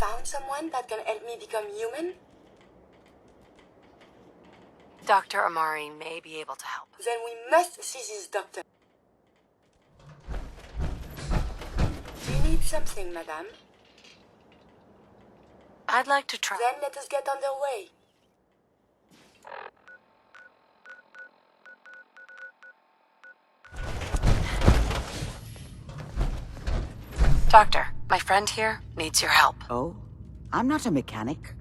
found someone that can help me become human? Dr. Amari may be able to help. Then we must see this doctor. Do you need something, madame? I'd like to try. Then let us get underway. Doctor, my friend here needs your help. Oh? I'm not a mechanic.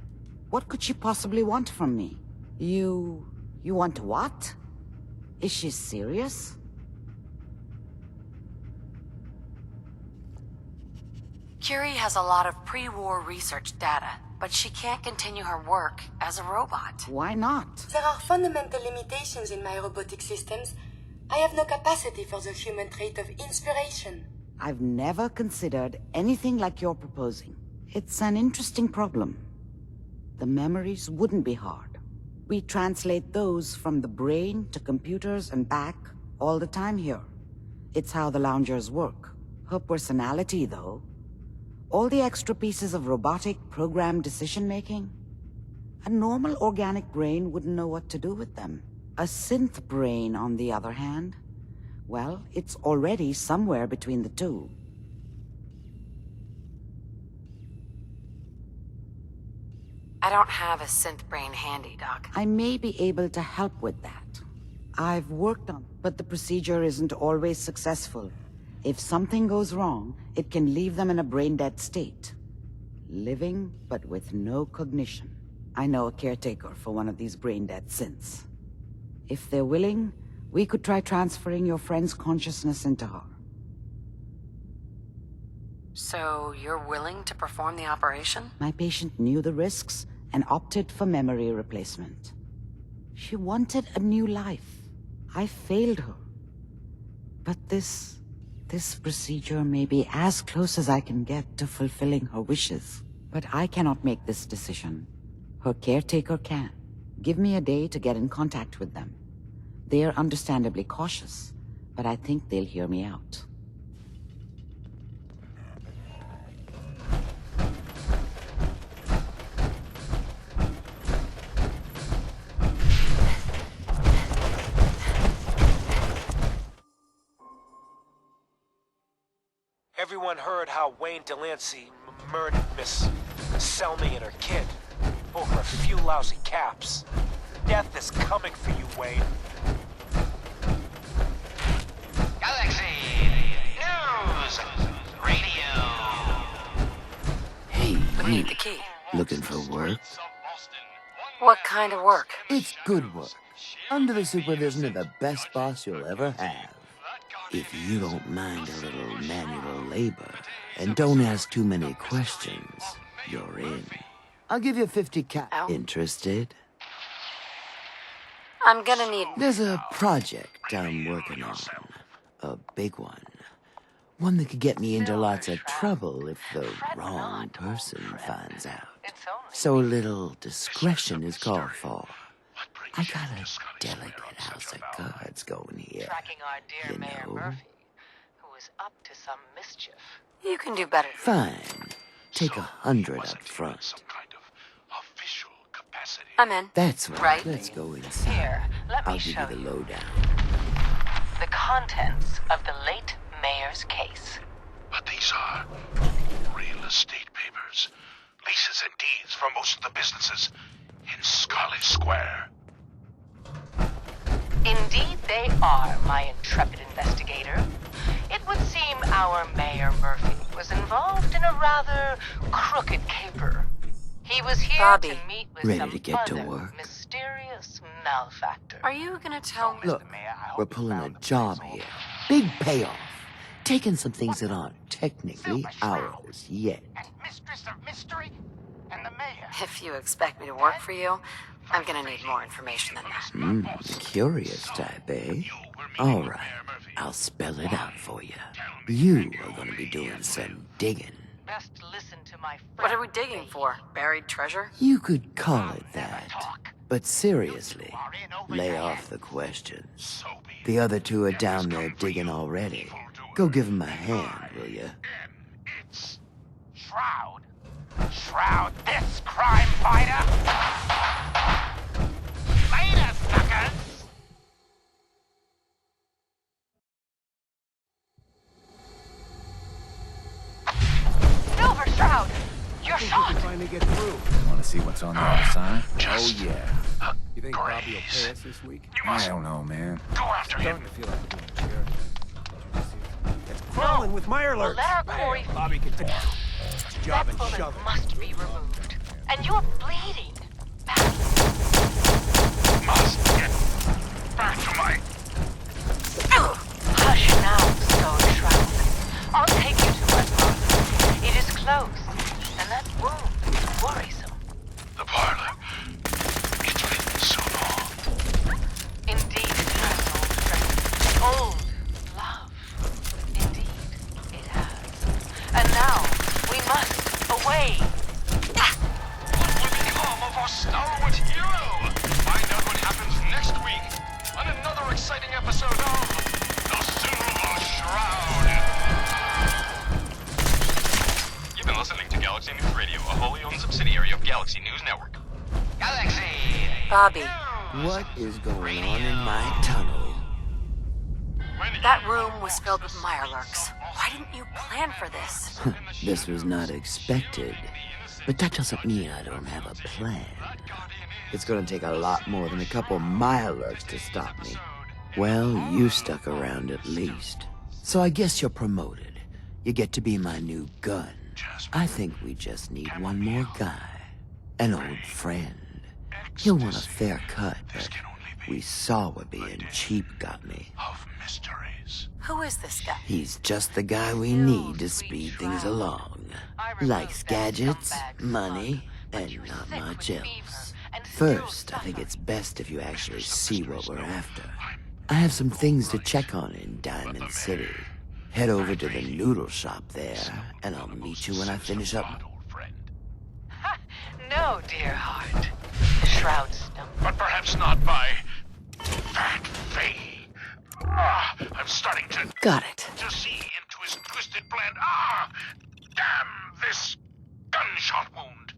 What could she possibly want from me? You want what? Is she serious? Curie has a lot of pre-war research data, but she can't continue her work as a robot. Why not? There are fundamental limitations in my robotic systems. I have no capacity for the human trait of inspiration. I've never considered anything like you're proposing. It's an interesting problem. The memories wouldn't be hard. We translate those from the brain to computers and back all the time here. It's how the loungers work. Her personality, though, all the extra pieces of robotic programmed decision-making, a normal organic brain wouldn't know what to do with them. A synth brain, on the other hand, well, it's already somewhere between the two. I don't have a synth brain handy, Doc. I may be able to help with that. I've worked on, but the procedure isn't always successful. If something goes wrong, it can leave them in a brain-dead state. Living, but with no cognition. I know a caretaker for one of these brain-dead synths. If they're willing, we could try transferring your friend's consciousness into her. So, you're willing to perform the operation? My patient knew the risks and opted for memory replacement. She wanted a new life. I failed her. But this procedure may be as close as I can get to fulfilling her wishes. But I cannot make this decision. Her caretaker can. Give me a day to get in contact with them. They are understandably cautious, but I think they'll hear me out. Everyone heard how Wayne Delancey murdered Miss Selmy and her kid over a few lousy caps. Death is coming for you, Wayne. Galaxy News Radio. Hey, We need you the key. looking for work? What kind of work? It's good work. Under the supervision of the best boss you'll ever have. If you don't mind a little manual labor, and don't ask too many questions, you're in. I'll give you 50 cap. Ow. Interested? I'm gonna need... There's a project I'm working on. A big one. One that could get me into lots of trouble if the wrong person finds out. So a little discretion is called for. I got a delicate house of cards going here. Tracking our dear You Mayor know. Murphy, who is up to some mischief. You can do better. Fine. Take 100 up front. Some kind of official capacity. I'm in. That's right. Right. Let's go inside. Here, let I'll me give show you the you lowdown. the contents of the late mayor's case. But these are real estate papers. Leases and deeds for most of the businesses in Scarlet Square. Indeed they are, my intrepid investigator. It would seem our Mayor Murphy was involved in a rather crooked caper. He was here Bobby. to meet with Ready some to get to other work? mysterious malefactor. Are you gonna tell me? Look, we're pulling a job here. Big payoff. Taking some things that aren't technically ours yet. And Mistress of Mystery and the Mayor. If you expect me to work for you, I'm gonna need more information than that. Curious type, eh? All right, I'll spell it out for you. You are gonna be doing some digging. Best listen to my friend. What are we digging for? Buried treasure? You could call it that. But seriously, lay off the questions. The other two are down there digging already. Go give them a hand, will you? It's Shroud. Shroud this crime fighter! Later, suckers! Silver Shroud! You're shot! Finally get through. Want to see what's on the other side? Oh yeah. You think Bobby will pay us this week? I don't know, man. Go after him. Starting to feel like we're doing charity. It's crawling with Mirelurks. We'll let our Corey... Bobby can take job That and bullet shove it. must be removed. And you're bleeding. Must get back to my... Hush now, Stone Shroud. I'll take you to my parlor. It is closed, and that wound is worrisome. The parlor. It's been so long. Indeed it has, old friend. Old love. Indeed it has. And now, we must away. What will become of our stalwart hero? Find out what happens next week on another exciting episode of The Silver Shroud. You've been listening to Galaxy News Radio, a wholly owned subsidiary of Galaxy News Network. Galaxy! Bobby, What is going on in my tunnel? that room was filled with Mirelurks. Why didn't you plan for this? This was not expected. But that doesn't mean I don't have a plan. It's gonna take a lot more than a couple Mirelurks to stop me. Well, you stuck around at least. So I guess you're promoted. You get to be my new gun. I think we just need one more guy. An old friend. He'll want a fair cut, but we saw what being cheap got me. Of mysteries. Who is this guy? He's just the guy we need to speed things along. Likes gadgets, money, and not much else. First, I think it's best if you actually see what we're after. I have some things to check on in Diamond City. Head over to the noodle shop there, and I'll meet you when I finish up. No, dear heart. The Shroud stumped. But perhaps not by Fat Faye. I'm starting to Got it. see into his twisted plan. Damn this gunshot wound.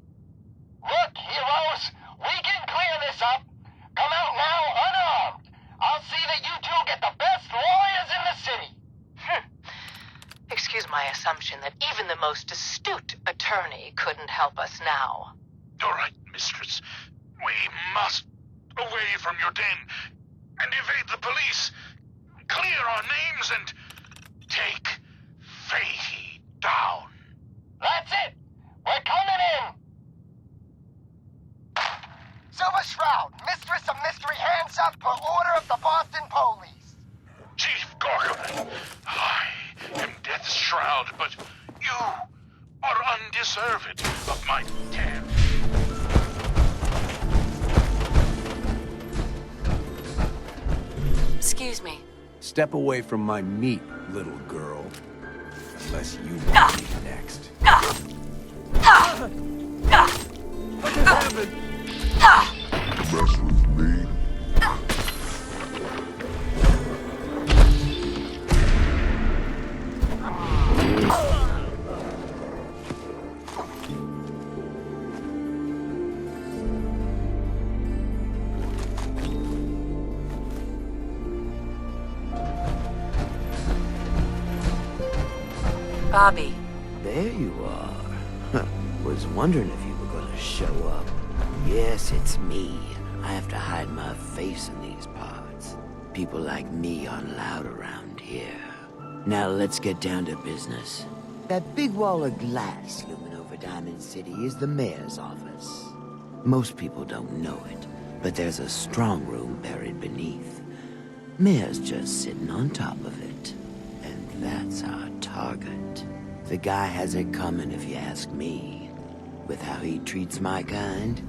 Look, heroes, we can clear this up. Come out now unarmed. I'll see that you two get the best lawyers in the city. Excuse my assumption that even the most astute attorney couldn't help us now. All right, mistress. We must away from your den and evade the police. Clear our names and take Fahey down. That's it. We're coming in. Silver Shroud, Mistress of Mystery, hands up per order of the Boston Police. Chief Gorgon, I am Death's Shroud, but you are undeserved of my death. Excuse me. Step away from my meat, little girl. Unless you want me next. What just happened? Mess with me. Bobby, There you are. Was wondering if you were gonna show up. Yes, it's me. I have to hide my face in these parts. People like me aren't allowed around here. Now let's get down to business. That big wall of glass looming over Diamond City is the mayor's office. Most people don't know it, but there's a strong room buried beneath. Mayor's just sitting on top of it. And that's our target. The guy has it coming if you ask me. With how he treats my kind,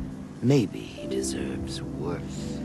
maybe he deserves worse.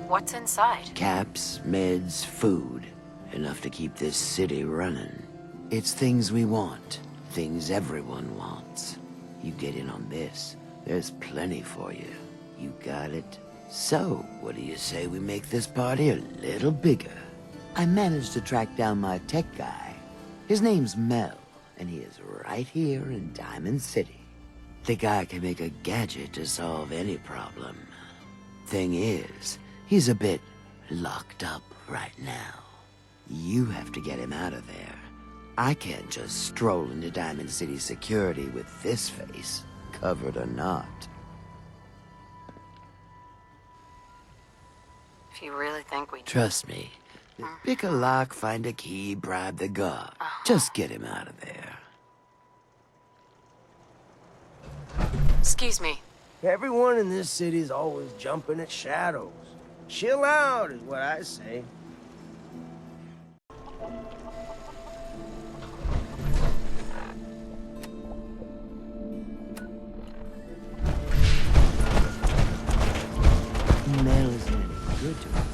What's inside? Caps, meds, food. Enough to keep this city running. It's things we want. Things everyone wants. You get in on this, there's plenty for you. You got it? So, what do you say we make this party a little bigger? I managed to track down my tech guy. His name's Mel, and he is right here in Diamond City. The guy can make a gadget to solve any problem. Thing is, he's a bit locked up right now. You have to get him out of there. I can't just stroll into Diamond City security with this face, covered or not. If you really think we... Trust me. Pick a lock, find a key, bribe the guard. Just get him out of there. Excuse me. Everyone in this city's always jumping at shadows. Chill out is what I say. Mel isn't any good to us.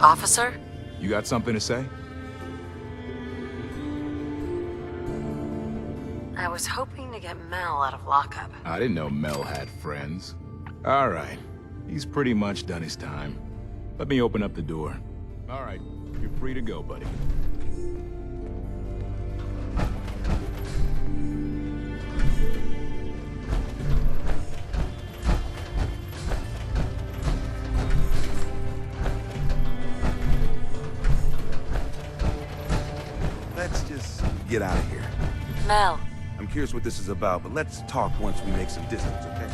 Officer? You got something to say? I was hoping to get Mel out of lockup. I didn't know Mel had friends. All right. He's pretty much done his time. Let me open up the door. All right. You're free to go, buddy. Let's just get out of here. Mel. I'm curious what this is about, but let's talk once we make some distance, okay?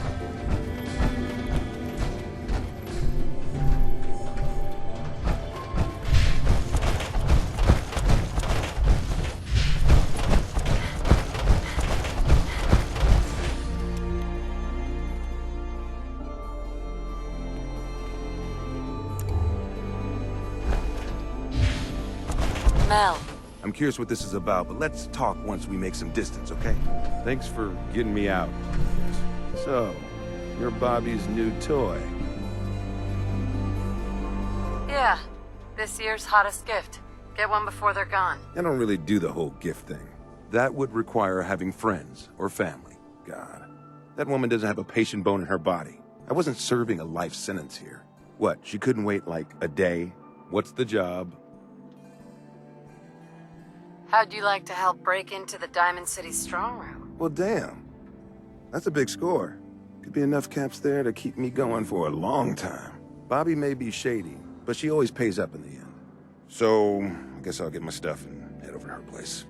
Mel. I'm curious what this is about, but let's talk once we make some distance, okay? Thanks for getting me out. So, you're Bobby's new toy. Yeah. This year's hottest gift. Get one before they're gone. I don't really do the whole gift thing. That would require having friends or family. God. That woman doesn't have a patient bone in her body. I wasn't serving a life sentence here. What, she couldn't wait like a day? What's the job? How'd you like to help break into the Diamond City strong room? Well, damn. That's a big score. Could be enough caps there to keep me going for a long time. Bobby may be shady, but she always pays up in the end. So, I guess I'll get my stuff and head over to her place.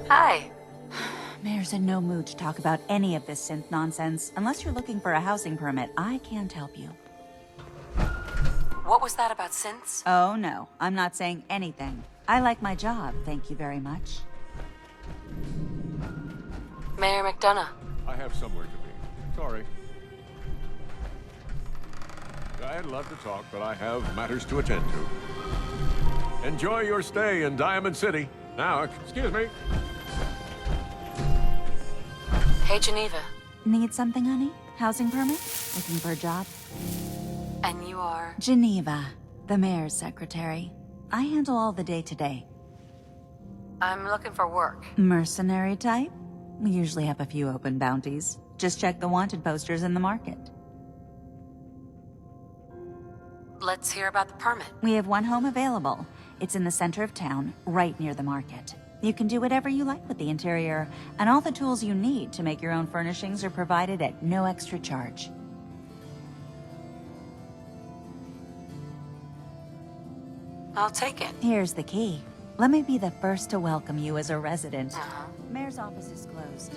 Hi. Mayor's in no mood to talk about any of this synth nonsense. Unless you're looking for a housing permit, I can't help you. What was that about synths? Oh, no. I'm not saying anything. I like my job, thank you very much. Mayor McDonough. I have somewhere to be. Sorry. I'd love to talk, but I have matters to attend to. Enjoy your stay in Diamond City. Now, excuse me. Hey, Geneva. Need something, honey? Housing permit? Looking for a job? And you are? Geneva, the mayor's secretary. I handle all the day-to-day. I'm looking for work. Mercenary type? We usually have a few open bounties. Just check the wanted posters in the market. Let's hear about the permit. We have one home available. It's in the center of town, right near the market. You can do whatever you like with the interior, and all the tools you need to make your own furnishings are provided at no extra charge. I'll take it. Here's the key. Let me be the first to welcome you as a resident. Mayor's office is closed.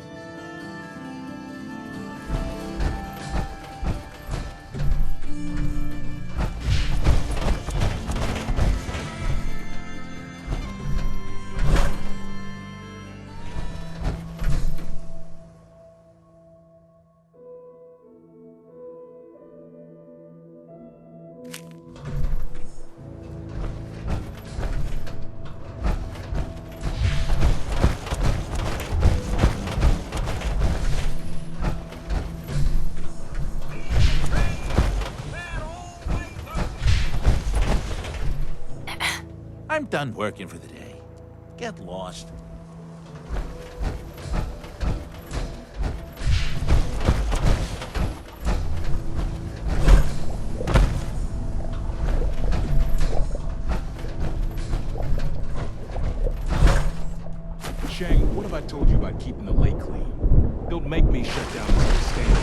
done working for the day. Get lost. Shang, what have I told you about keeping the lake clean? Don't make me shut down the stand.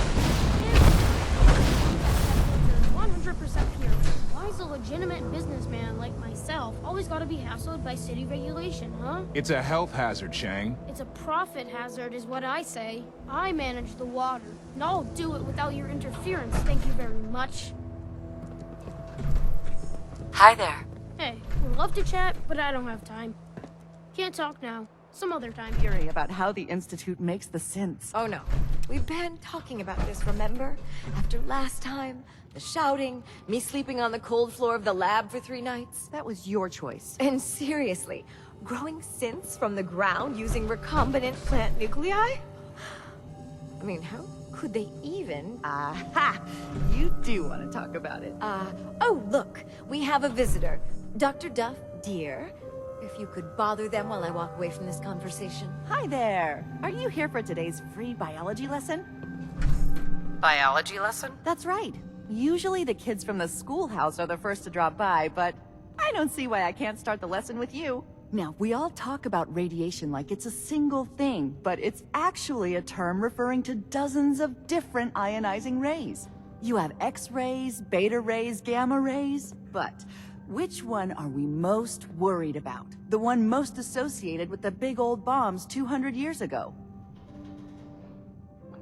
100% pure. Why is a legitimate businessman like myself always gotta be hassled by city regulation, huh? It's a health hazard, Shang. It's a profit hazard is what I say. I manage the water, and I'll do it without your interference, thank you very much. Hi there. Hey, would love to chat, but I don't have time. Can't talk now. Some other time. Theory about how the Institute makes the synths. Oh no. We've been talking about this, remember? After last time, the shouting, me sleeping on the cold floor of the lab for 3 nights. That was your choice. And seriously, growing synths from the ground using recombinant plant nuclei? I mean, how could they even? Aha! You do want to talk about it. Oh look, we have a visitor. Dr. Duff, dear. If you could bother them while I walk away from this conversation. Hi there. Are you here for today's free biology lesson? Biology lesson? That's right. Usually the kids from the schoolhouse are the first to drop by, but I don't see why I can't start the lesson with you. Now, we all talk about radiation like it's a single thing, but it's actually a term referring to dozens of different ionizing rays. You have X-rays, beta rays, gamma rays, but which one are we most worried about? The one most associated with the big old bombs 200 years ago.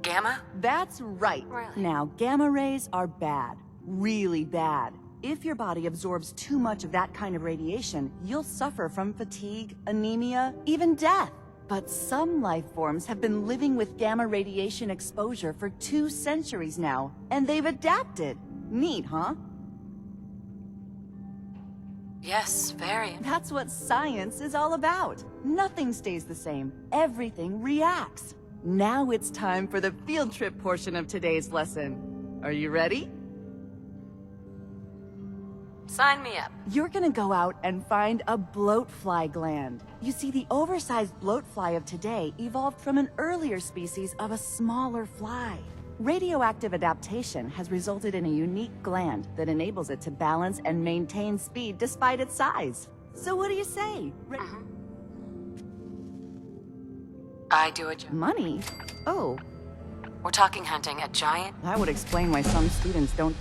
Gamma? That's right. Really? Now, gamma rays are bad. Really bad. If your body absorbs too much of that kind of radiation, you'll suffer from fatigue, anemia, even death. But some life forms have been living with gamma radiation exposure for 2 centuries now, and they've adapted. Neat, huh? Yes, very. That's what science is all about. Nothing stays the same. Everything reacts. Now it's time for the field trip portion of today's lesson. Are you ready? Sign me up. You're gonna go out and find a bloatfly gland. You see, the oversized bloatfly of today evolved from an earlier species of a smaller fly. Radioactive adaptation has resulted in a unique gland that enables it to balance and maintain speed despite its size. So what do you say? I do a job. Money? Oh. We're talking hunting a giant. That would explain why some students don't...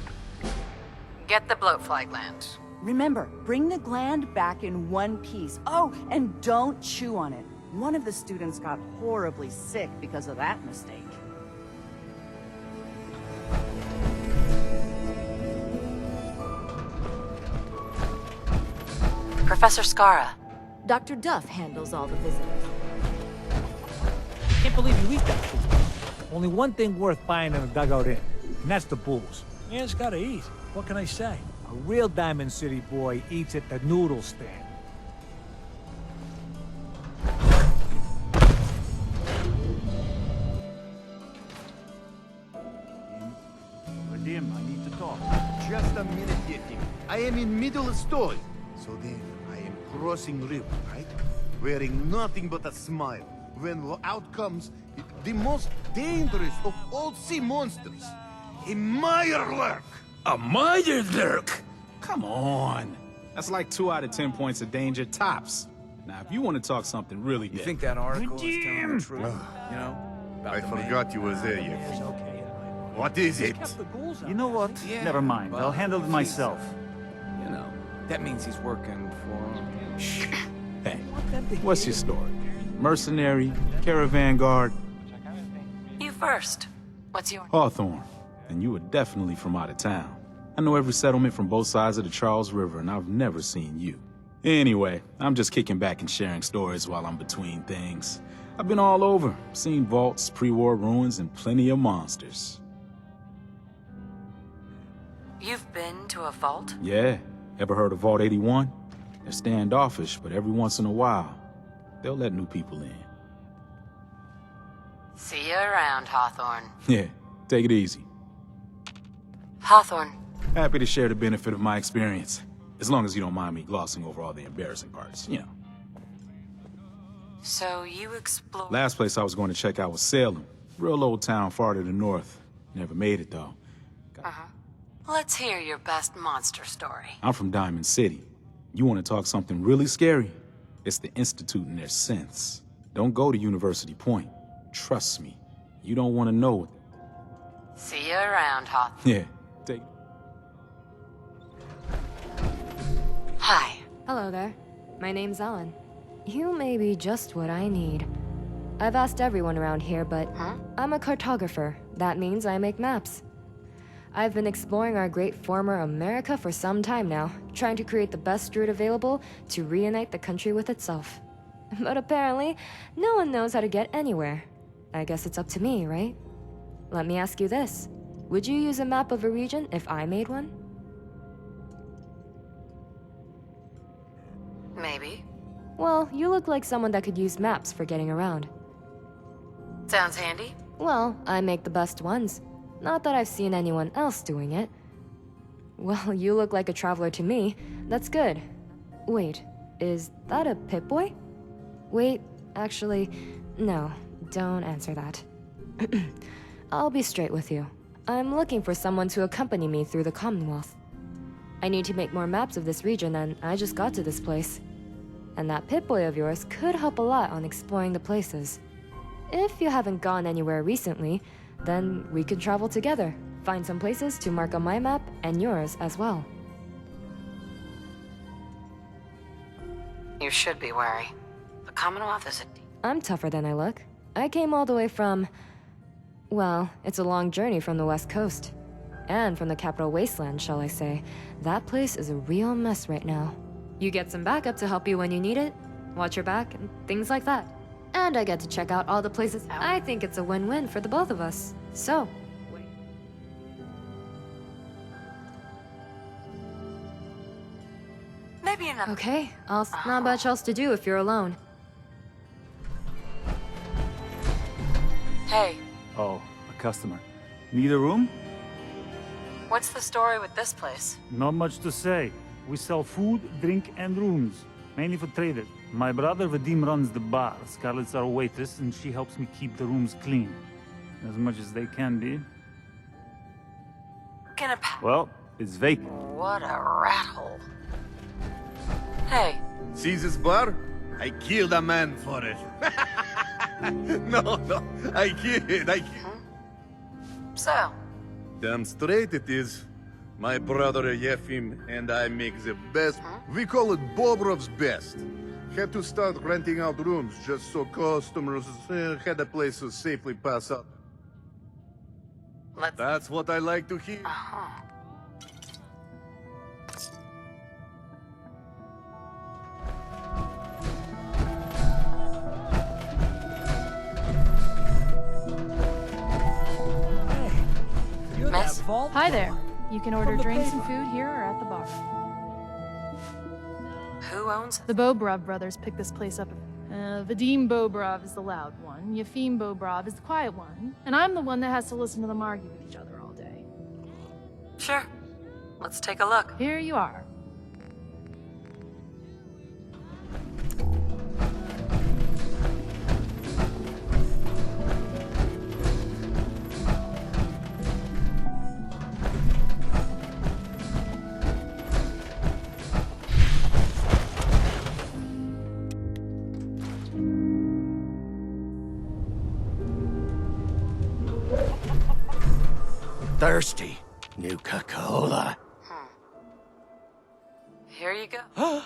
Get the bloatfly gland. Remember, bring the gland back in one piece. Oh, and don't chew on it. One of the students got horribly sick because of that mistake. Professor Scara. Dr. Duff handles all the visitors. Can't believe you eat that food. Only one thing worth buying in a dugout inn, and that's the booze. Man's gotta eat. What can I say? A real Diamond City boy eats at the noodle stand. Vadim, I need to talk. Just a minute, Yetim. I am in middle of story. So then, I am crossing river, right? Wearing nothing but a smile. When out comes the most dangerous of all sea monsters, a Mirelurk. A Mirelurk? Come on. That's like 2 out of 10 points of danger tops. Now, if you want to talk something really good... You think that article is telling the truth? You know? I forgot you was there, Yetim. What is it? You know what? Never mind. I'll handle it myself. You know, that means he's working for... Shh. Hey, what's your story? Mercenary, caravan guard? You first. What's your... Hawthorne. And you were definitely from out of town. I know every settlement from both sides of the Charles River, and I've never seen you. Anyway, I'm just kicking back and sharing stories while I'm between things. I've been all over, seen vaults, pre-war ruins, and plenty of monsters. You've been to a vault? Yeah. Ever heard of Vault 81? They're standoffish, but every once in a while, they'll let new people in. See you around, Hawthorne. Yeah, take it easy. Hawthorne. Happy to share the benefit of my experience. As long as you don't mind me glossing over all the embarrassing parts, you know. So you explore... Last place I was going to check out was Salem. Real old town far to the north. Never made it, though. Let's hear your best monster story. I'm from Diamond City. You want to talk something really scary? It's the Institute and their synths. Don't go to University Point. Trust me. You don't want to know. See you around, Hoth. Yeah, take... Hi. Hello there. My name's Ellen. You may be just what I need. I've asked everyone around here, but I'm a cartographer. That means I make maps. I've been exploring our great former America for some time now, trying to create the best route available to reunite the country with itself. But apparently, no one knows how to get anywhere. I guess it's up to me, right? Let me ask you this. Would you use a map of a region if I made one? Maybe. Well, you look like someone that could use maps for getting around. Sounds handy. Well, I make the best ones. Not that I've seen anyone else doing it. Well, you look like a traveler to me. That's good. Wait, is that a Pip-Boy? Wait, actually, no, don't answer that. I'll be straight with you. I'm looking for someone to accompany me through the Commonwealth. I need to make more maps of this region, and I just got to this place. And that Pip-Boy of yours could help a lot on exploring the places. If you haven't gone anywhere recently, then we could travel together, find some places to mark on my map and yours as well. You should be wary. The Commonwealth is a... I'm tougher than I look. I came all the way from... Well, it's a long journey from the West Coast. And from the capital wasteland, shall I say. That place is a real mess right now. You get some backup to help you when you need it, watch your back, and things like that. And I get to check out all the places. I think it's a win-win for the both of us. So... Maybe enough. Okay, not much else to do if you're alone. Hey, Oh, a customer. Need a room? what's the story with this place? Not much to say. We sell food, drink, and rooms. Mainly for traders. My brother Vadim runs the bar. Scarlett's our waitress, and she helps me keep the rooms clean. As much as they can be. Well, it's vacant. What a rat hole. Hey. See this bar? I killed a man for it. No, I kid. So? Damn straight it is. My brother Yefim and I make the best. We call it Bobrov's best. Had to start renting out rooms just so customers had a place to safely pass out. That's what I like to hear. Miss? Hi there. You can order drinks and food here or at the bar. Who owns The Bobrov brothers picked this place up. Vadim Bobrov is the loud one, Yefim Bobrov is the quiet one, and I'm the one that has to listen to them argue with each other all day. Sure. Let's take a look. Here you are. Thirsty. Nuka-Cola. Here you go.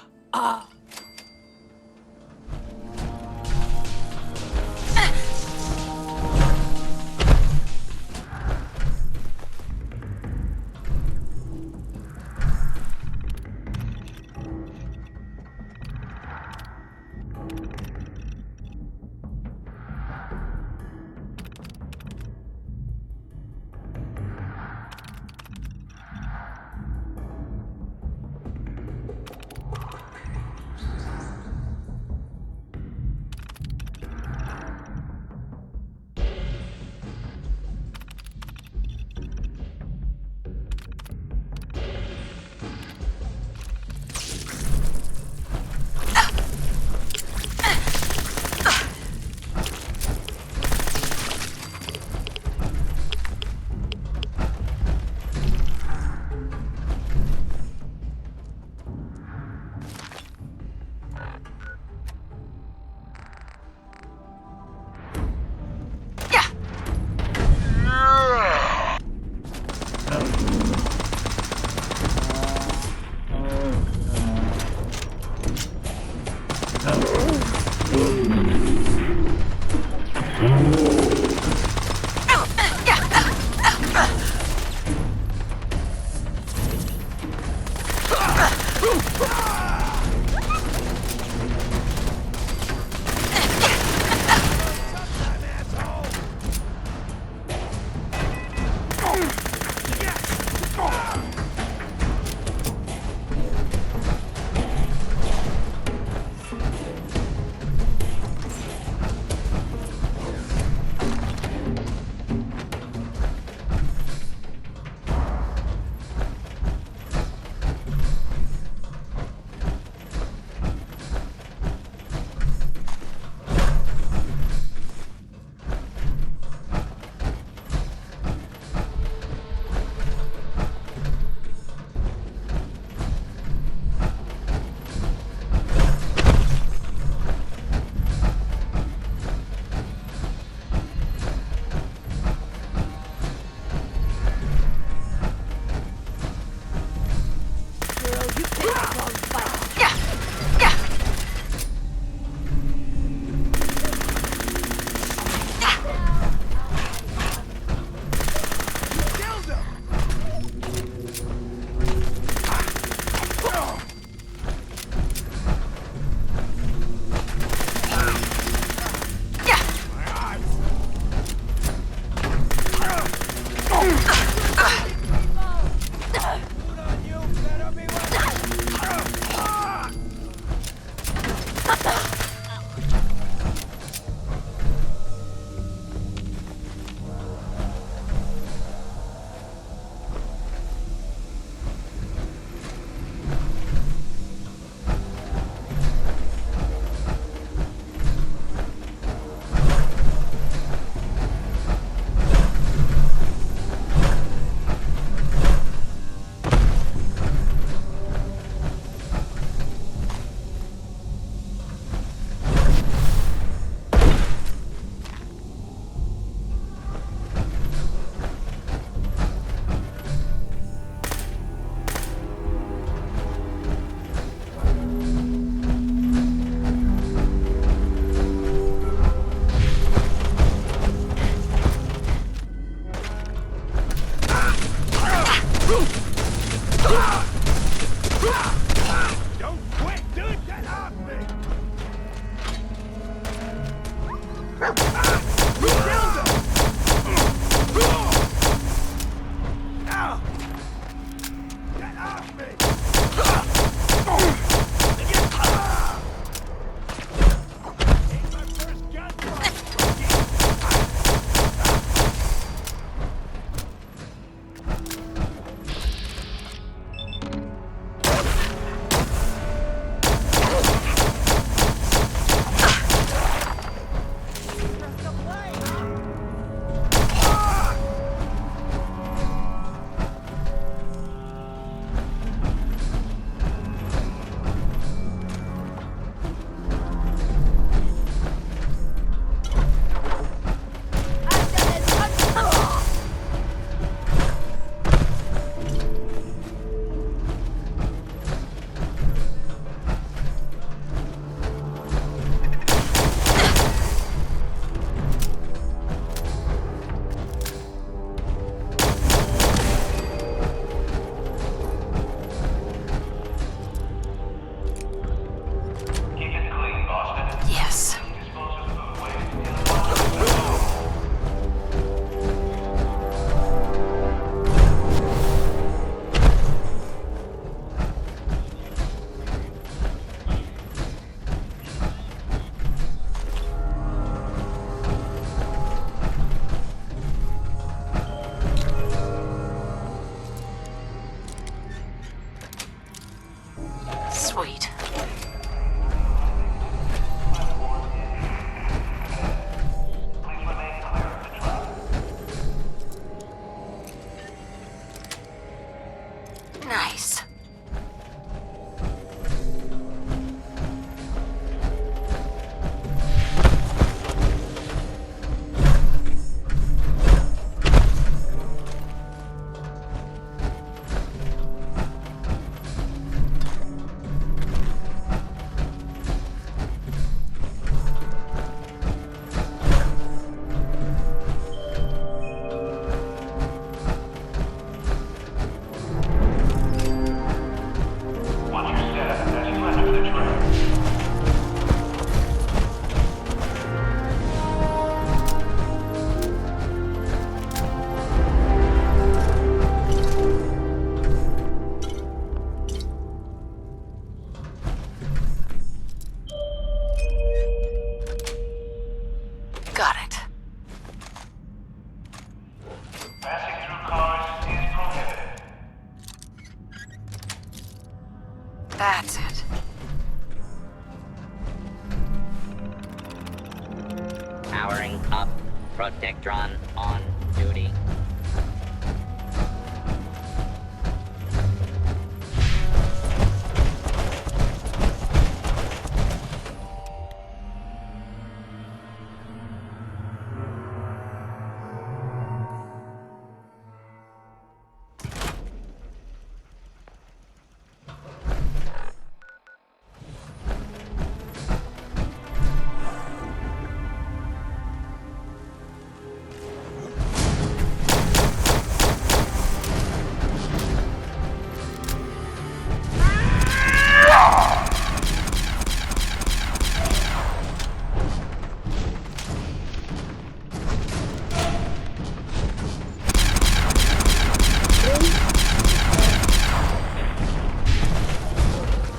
Powering up. Protectron on duty.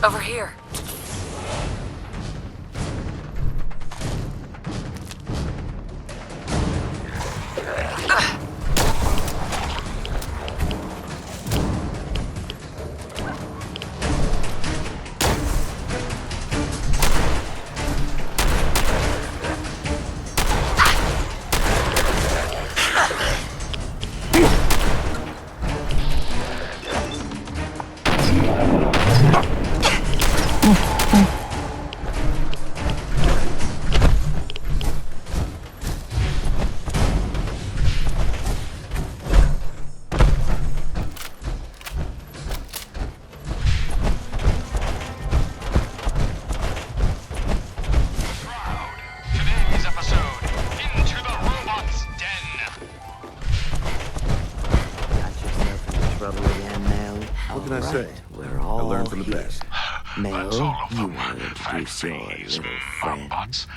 Over here.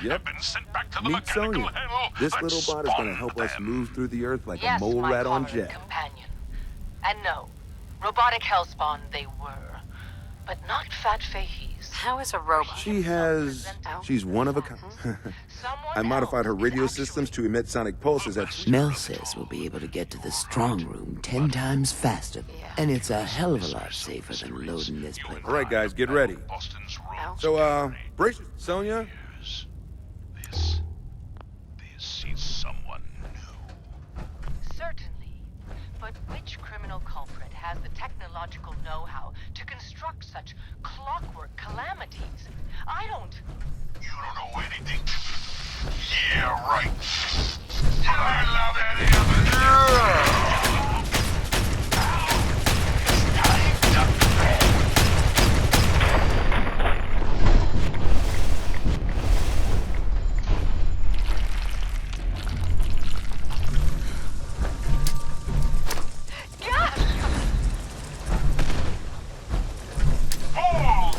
Yep. Meet Sonya. This little bot is gonna help us move through the earth like a mole rat on jet. Companion. And no, robotic hellspawn they were, but not fat Fahey's. How is a robot? She's one of a kind. I modified her radio systems to emit sonic pulses at... Mel says we'll be able to get to the strong room 10 times faster. And it's a hell of a lot safer than loading this place. All right, guys, get ready. So, brace Sonya. This is someone new. Certainly. But which criminal culprit has the technological know-how to construct such clockwork calamities? I don't... You don't know anything? Yeah, right. I love any of it.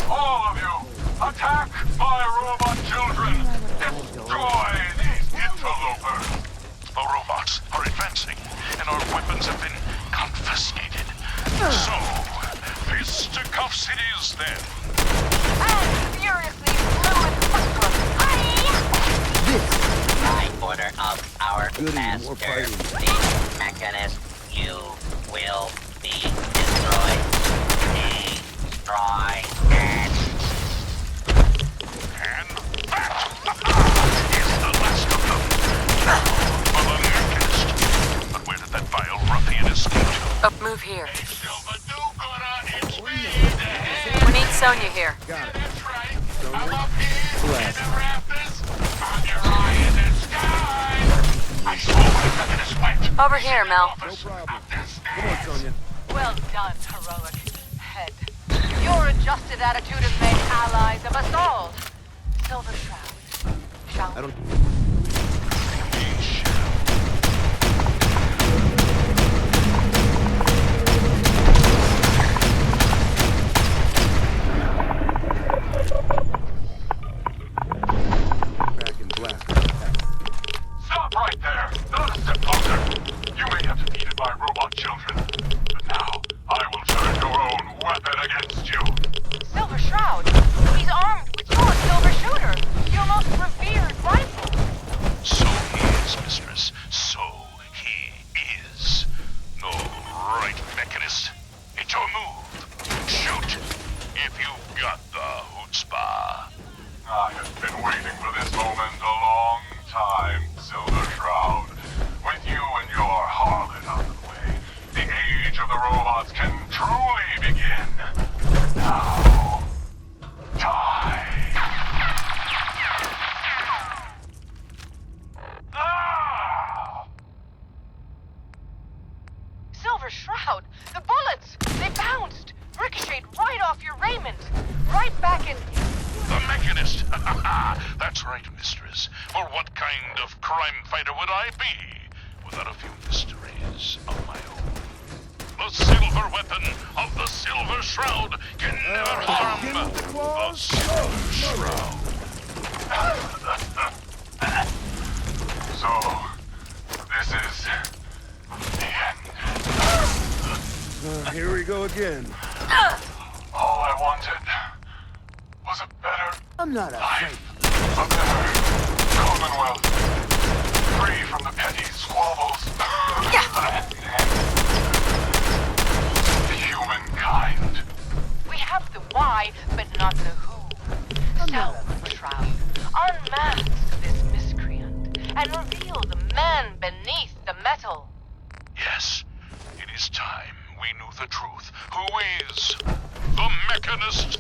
All of you, attack my robot children! Destroy these interlopers! The robots are advancing, and our weapons have been confiscated. So, fisticuffs it is then. And furiously fluid By order of our master, the mechanist, you will be destroyed. Destroy it. And that is the last of them. For the mechanist. But where did that vile ruffian escape to? Up, move here. We need Sonya here. Got it. That's right. I'm up here in the rafters. On your eye in the sky. I saw what the sweat. Over here, Mel. No problem. Come on, Sonya. Well done, heroic head. Your adjusted attitude has made allies of us all. Silver Shroud. Shall I don't... Stop right there! Not a step closer! You may have defeated my robot children, but now I will turn your own weapon against you! Silver Shroud? He's armed with your silver shooter, your most revered rifle. right, mistress. For what kind of crime fighter would I be without a few mysteries of my own? The silver weapon of the Silver Shroud can never harm the Silver Shroud. So, this is the end. Here we go again. All I wanted was a better I'm not afraid. a better Commonwealth, free from the petty squabbles and humankind. We have the why, but not the who. So, Shroud, unmask this miscreant and reveal the man beneath the metal. Yes, it is time we knew the truth. Who is the Mechanist?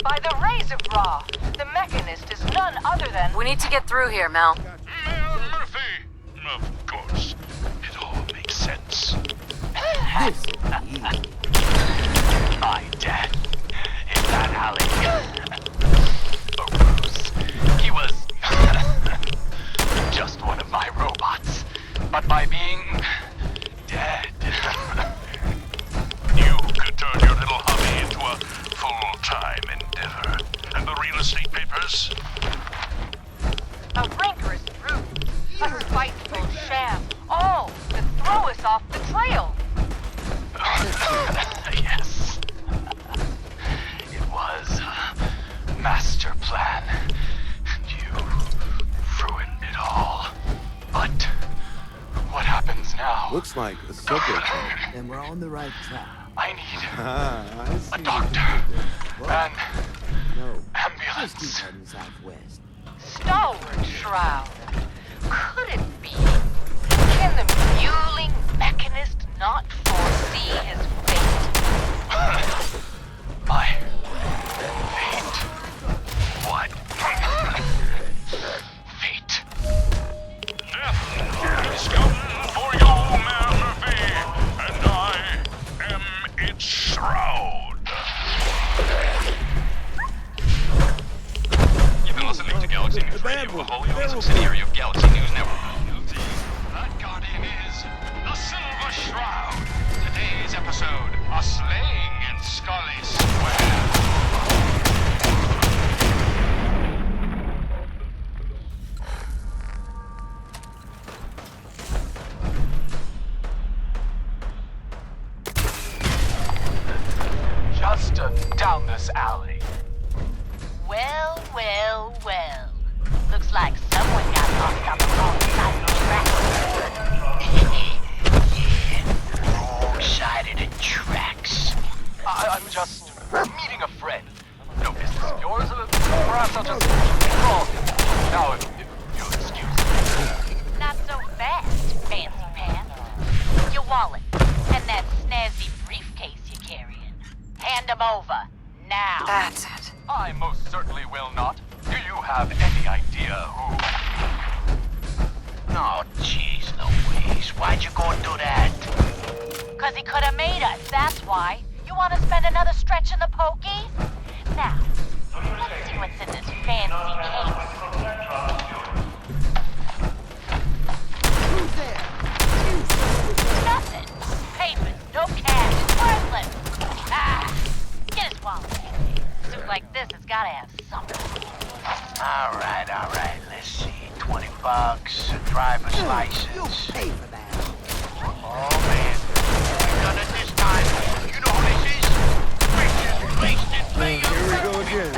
By the rays of Ra, the Mechanist is none other than... We need to get through here, Mel. Mayor Murphy! Of course. It all makes sense. My death in that alley. A ruse. He was just one of my robots. But by being dead, You could turn your little hobby into a full-time endeavor. And the real estate papers? A rancorous ruse, a spiteful sham, all to throw us off the trail. yes. It was a master plan. And you ruined it all. But what happens now? Looks like a subway train. Then we're on the right track. I need I see. a doctor. An No, ambulance. just keep heading southwest. Stalwart Shroud. Could it be? Can the mewling Mechanist not foresee his fate? My fate. What? Fate. Death is coming for you, Mayor Murphy, and I am its shroud. You've been listening to Galaxy News Radio, a wholly owned subsidiary of Galaxy News Network. That guardian is the Silver Shroud. Today's episode, a slaying in Scully Square. Just down this alley. Well, well, well. Looks like someone got lost on the wrong side of the track. Wrong side of the tracks. I'm just meeting a friend. No business of yours. Perhaps I'll just crawl. Now, if you'll excuse me. Not so fast, fancy pants. Your wallet and that snazzy briefcase you're carrying. Hand them over, now. That's it. I most certainly will not. Do you have any idea who? Oh, jeez Louise. Why'd you go and do that? 'Cause he could have made us, that's why. You want to spend another stretch in the pokey? Now, let's see what's in this fancy case. Who's there? Nothing. Papers, no cash, worthless. Ah, get his wallet. Suit like this has got to have something. All right. Let's see. $20, a driver's license. You'll pay for that. Oh, man. We've done it this time. You know who this is? Richard Wasted Mayor. Here we go again.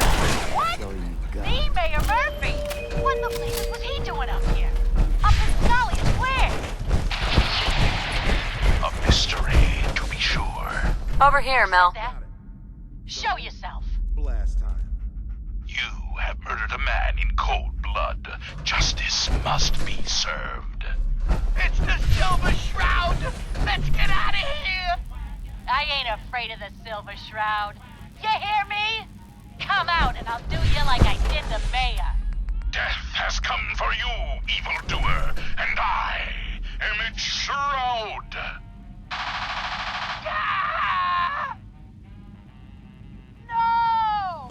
What? So you got Me, Mayor Murphy? What the blazes was he doing up here? Up in Scully Square? A mystery, to be sure. Over here, Mel. Show yourself. Blast time. You have murdered a man in cold blood. Justice must be served. It's the Silver Shroud! Let's get out of here! I ain't afraid of the Silver Shroud. You hear me? Come out and I'll do you like I did the mayor. Death has come for you, evildoer, and I am its shroud. Ah! No!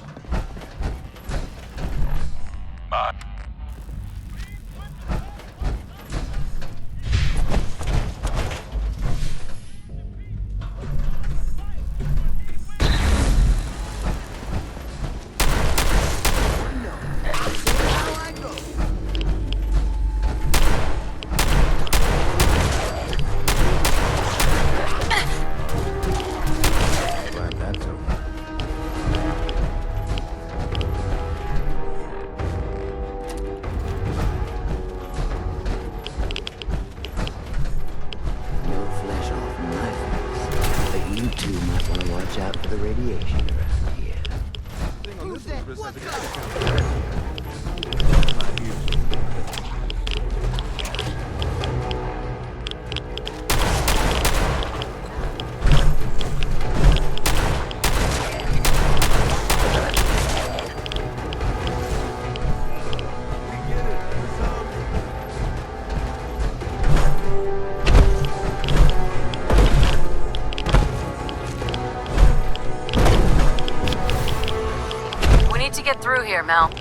through here, Mel.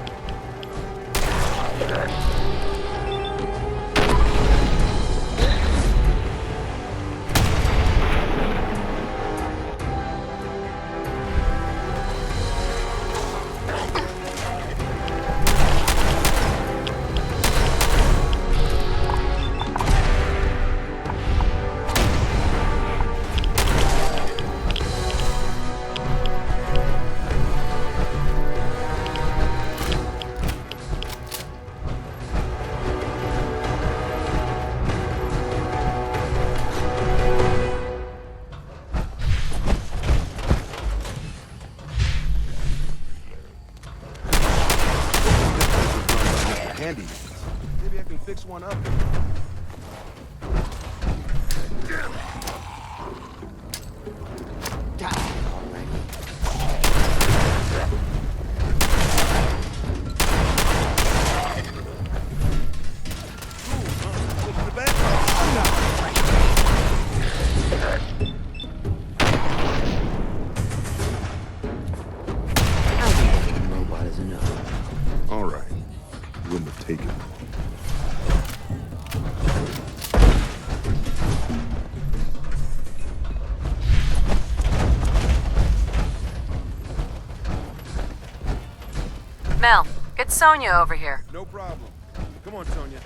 Handy. Maybe I can fix one up. Robot is enough. All right. Wouldn't have taken it. Mel, get Sonia over here. No problem. Come on, Sonia.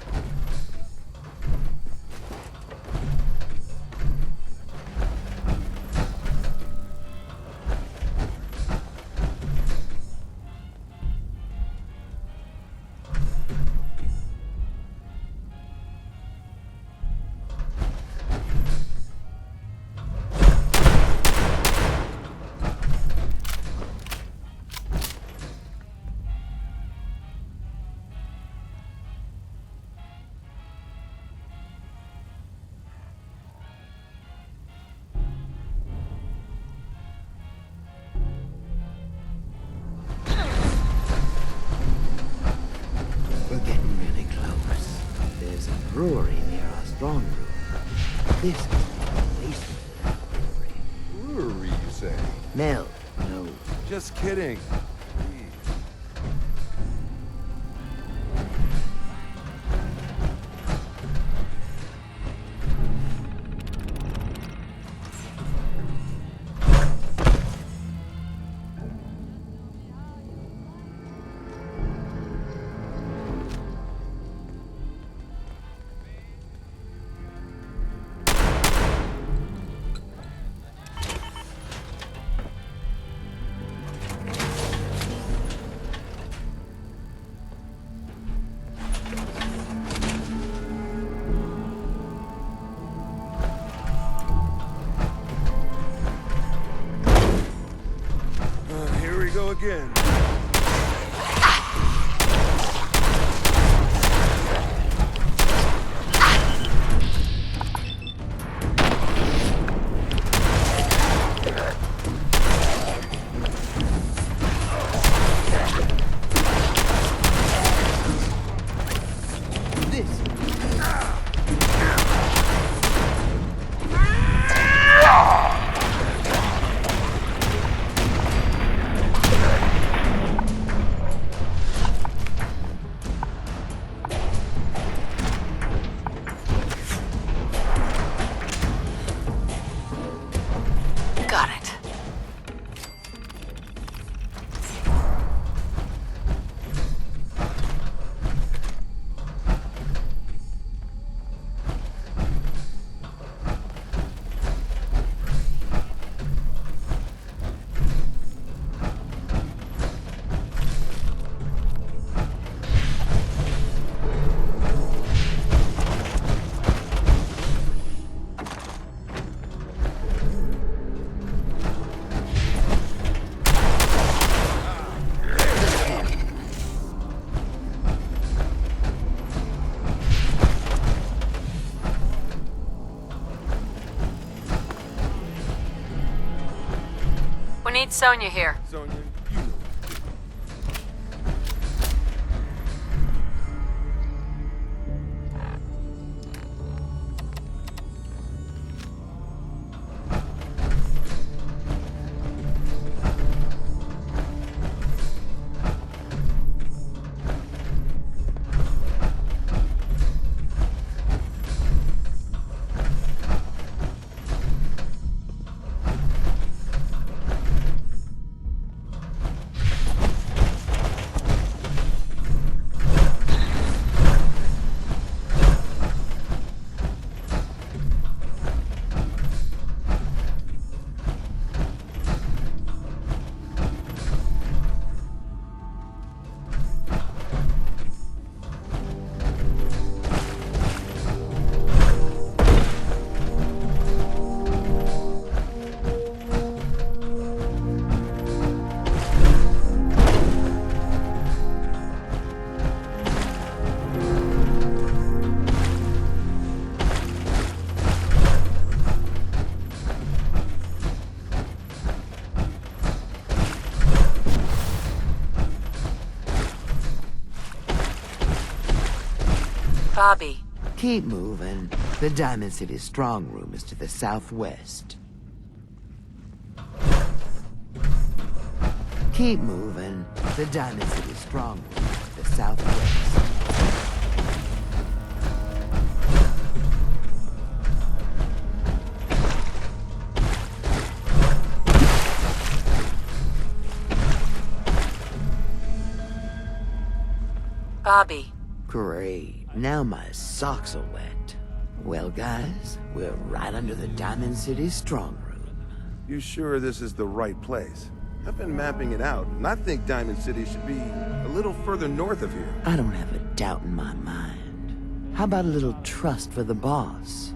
We're getting really close. There's a brewery near our strong room. This is the basement of that brewery. Brewery, you say? Mel, no. Just kidding. Here we go again. Got it. We need Sonia here. Sonia, Bobby. Keep moving. The Diamond City strong room is to the southwest. Keep moving. The Diamond City strong room is to the southwest. Bobby. Great. Now my socks are wet. Well, guys, we're right under the Diamond City strong room. You sure this is the right place? I've been mapping it out, and I think Diamond City should be a little further north of here. I don't have a doubt in my mind. How about a little trust for the boss?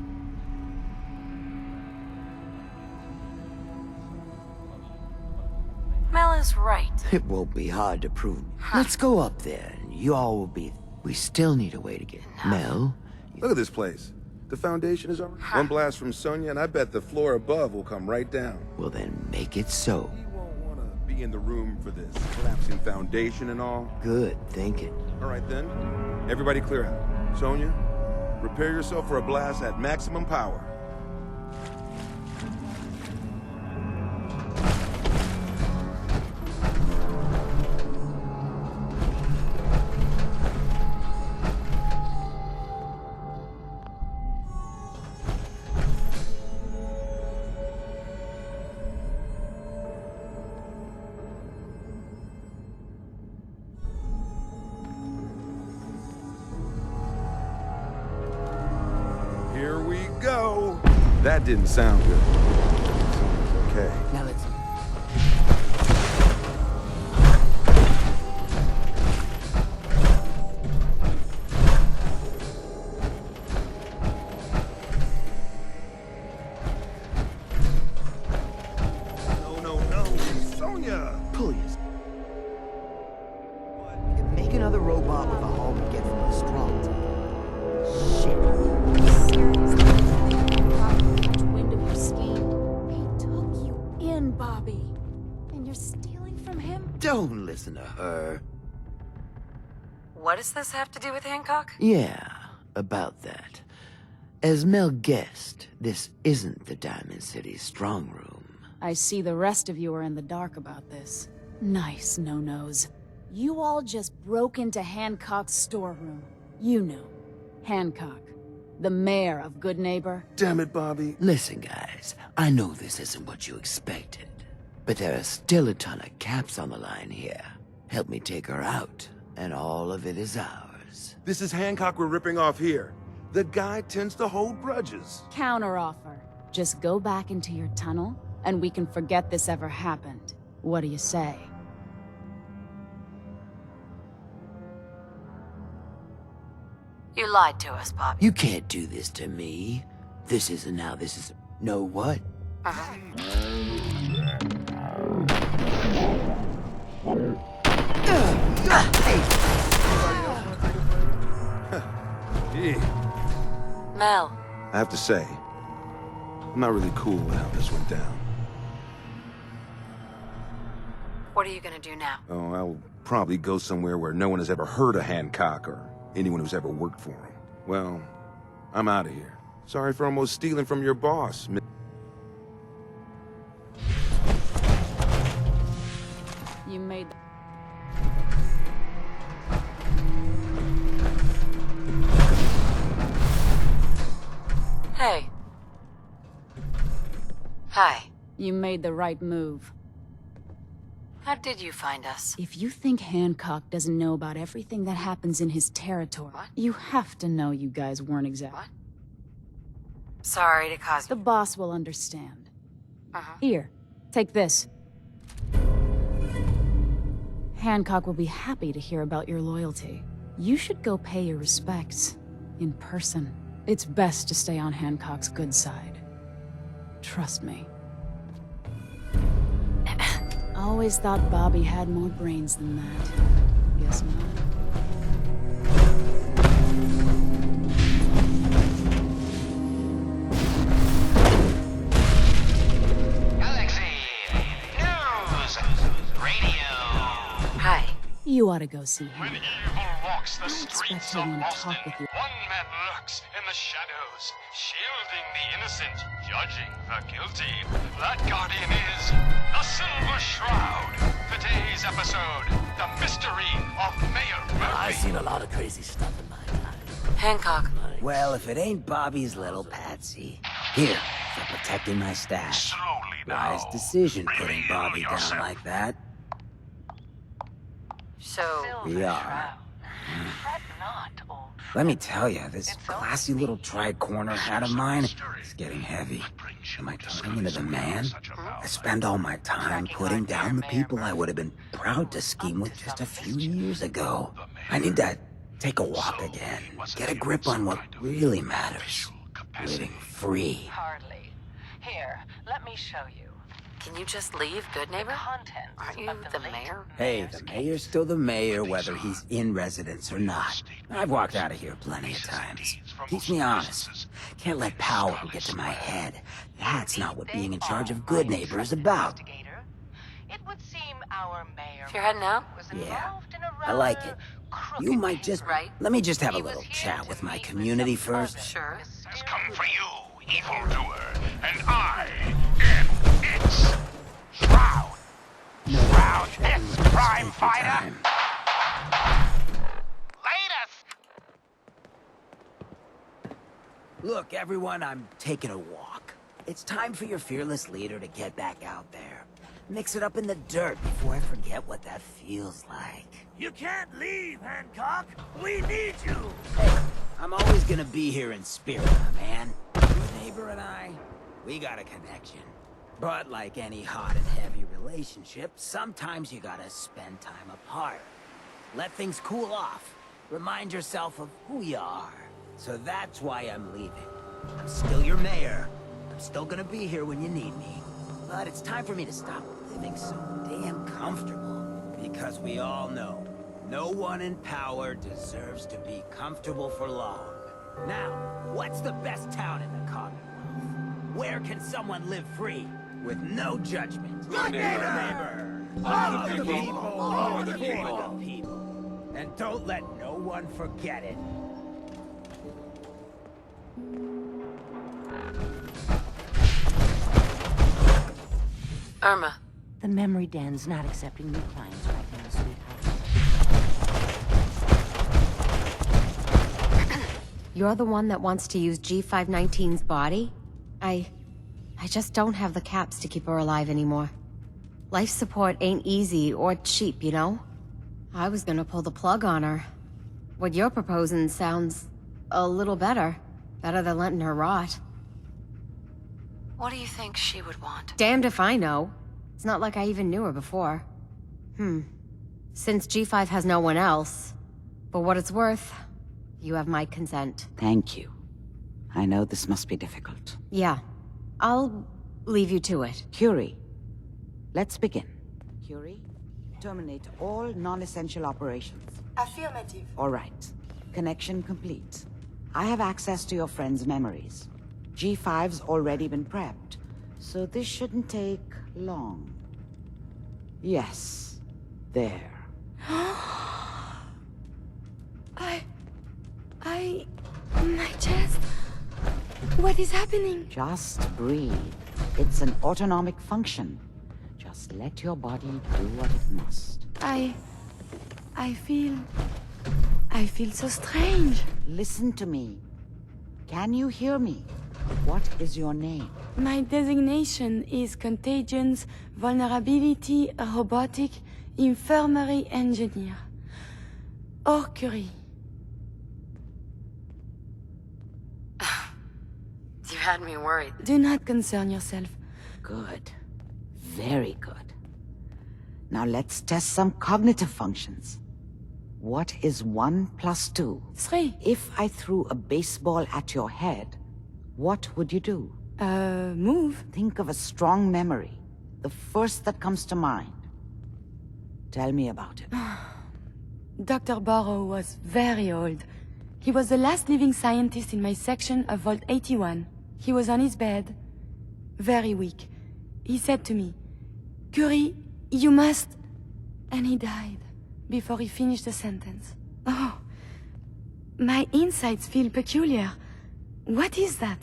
Mel is right. It won't be hard to prove. Let's go up there, and you all will be... We still need a way to get... Mel? Look at this place. The foundation is already... One blast from Sonia, and I bet the floor above will come right down. Well, then make it so. You won't want to be in the room for this collapsing foundation and all. Good thinking. All right, then. Everybody clear out. Sonia, prepare yourself for a blast at maximum power. Here we go. That didn't sound good. Okay. Now let's... No. Sonia! Pull yourself. Make another robot with a home and get from a strong time. Shit. Seriously, Bobby catch wind of your scheme. He took you in, Bobby. And you're stealing from him? Don't listen to her. What does this have to do with Hancock? Yeah, about that. As Mel guessed, this isn't the Diamond City strong room. I see the rest of you are in the dark about this. Nice no-nos. You all just broke into Hancock's storeroom. You know, Hancock, the mayor of Good Neighbor. Damn it, Bobby. Listen, guys, I know this isn't what you expected, but there are still a ton of caps on the line here. Help me take her out, and all of it is ours. This is Hancock we're ripping off here. The guy tends to hold grudges. Counteroffer. Just go back into your tunnel, and we can forget this ever happened. What do you say? You lied to us, Bobby. You can't do this to me. This isn't how this is... Know what? Mel. I have to say, I'm not really cool with how this went down. What are you gonna do now? Oh, I'll probably go somewhere where no one has ever heard of Hancock or anyone who's ever worked for him. Well, I'm out of here. Sorry for almost stealing from your boss. You made... Hey. Hi. You made the right move. How did you find us? If you think Hancock doesn't know about everything that happens in his territory, you have to know you guys weren't exact. Sorry to cause The boss will understand. Here, take this. Hancock will be happy to hear about your loyalty. You should go pay your respects in person. It's best to stay on Hancock's good side. Trust me. Always thought Bobby had more brains than that. Guess not. Galaxy! News! Radio! Hi. You ought to go see him. walks the streets of I wanna Boston. talk with you. One man lurks in the shadows, shielding the innocent, judging the guilty. That guardian is the Silver Shroud. Today's episode, the mystery of Mayor Murphy. I've seen a lot of crazy stuff in my time. Hancock. Well, if it ain't Bobby's little Patsy. Here, for protecting my stash. Slowly now. Wise decision putting Bobby down like that. So, We are. Let me tell you, this classy little tri-corner hat of mine is getting heavy. Am I turning into the man? I spend all my time putting down the people I would have been proud to scheme with just a few years ago. I need to take a walk again, get a grip on what really matters. Living free. Hardly. Here, let me show you. can you just leave, good neighbor? Aren't you the mayor? Hey, the mayor's still the mayor whether he's in residence or not. I've walked out of here plenty of times. Keeps me honest. Can't let power get to my head. That's not what being in charge of good neighbor is about. It would seem our mayor You're heading out? Yeah, I like it. You might just... Let me just have a little chat with my community first. Sure. Has come for you, evildoer, and I am its Shroud. Shroud, its crime fighter. Look, everyone, I'm taking a walk. It's time for your fearless leader to get back out there. Mix it up in the dirt before I forget what that feels like. You can't leave, Hancock. We need you. Hey, I'm always gonna be here in spirit, my man. Your neighbor and I, we got a connection. But like any hot and heavy relationship, sometimes you gotta spend time apart. Let things cool off. Remind yourself of who you are. So that's why I'm leaving. I'm still your mayor. I'm still gonna be here when you need me. But it's time for me to stop living so damn comfortable. Because we all know, no one in power deserves to be comfortable for long. Now, what's the best town in the Commonwealth? Where can someone live free, with no judgment? Good neighbor! Of the people, for the people. And don't let no one forget it. Irma. The memory den's not accepting new clients right now, sweetheart. You're the one that wants to use G519's body? I just don't have the caps to keep her alive anymore. Life support ain't easy or cheap, you know? I was gonna pull the plug on her. What you're proposing sounds a little better. Better than letting her rot. What do you think she would want? Damned if I know. It's not like I even knew her before. Since G5 has no one else, for what it's worth, you have my consent. Thank you. I know this must be difficult. Yeah. I'll leave you to it. Curie, let's begin. Curie, terminate all non-essential operations. Affirmative. All right. Connection complete. I have access to your friend's memories. G5's already been prepped, so this shouldn't take long. Yes. There. My chest. What is happening? Just breathe. It's an autonomic function. Just let your body do what it must. I feel so strange. Listen to me. Can you hear me? What is your name? My designation is Contagions Vulnerability Robotic Infirmary Engineer. Or Curie. You had me worried. Do not concern yourself. Good. Very good. Now let's test some cognitive functions. What is 1 + 2? 3. If I threw a baseball at your head, what would you do? Move. Think of a strong memory. The first that comes to mind. Tell me about it. Dr. Barrow was very old. He was the last living scientist in my section of Vault 81. He was on his bed, very weak. He said to me, "Curie, you must..." And he died before he finished the sentence. Oh, my insides feel peculiar. What is that?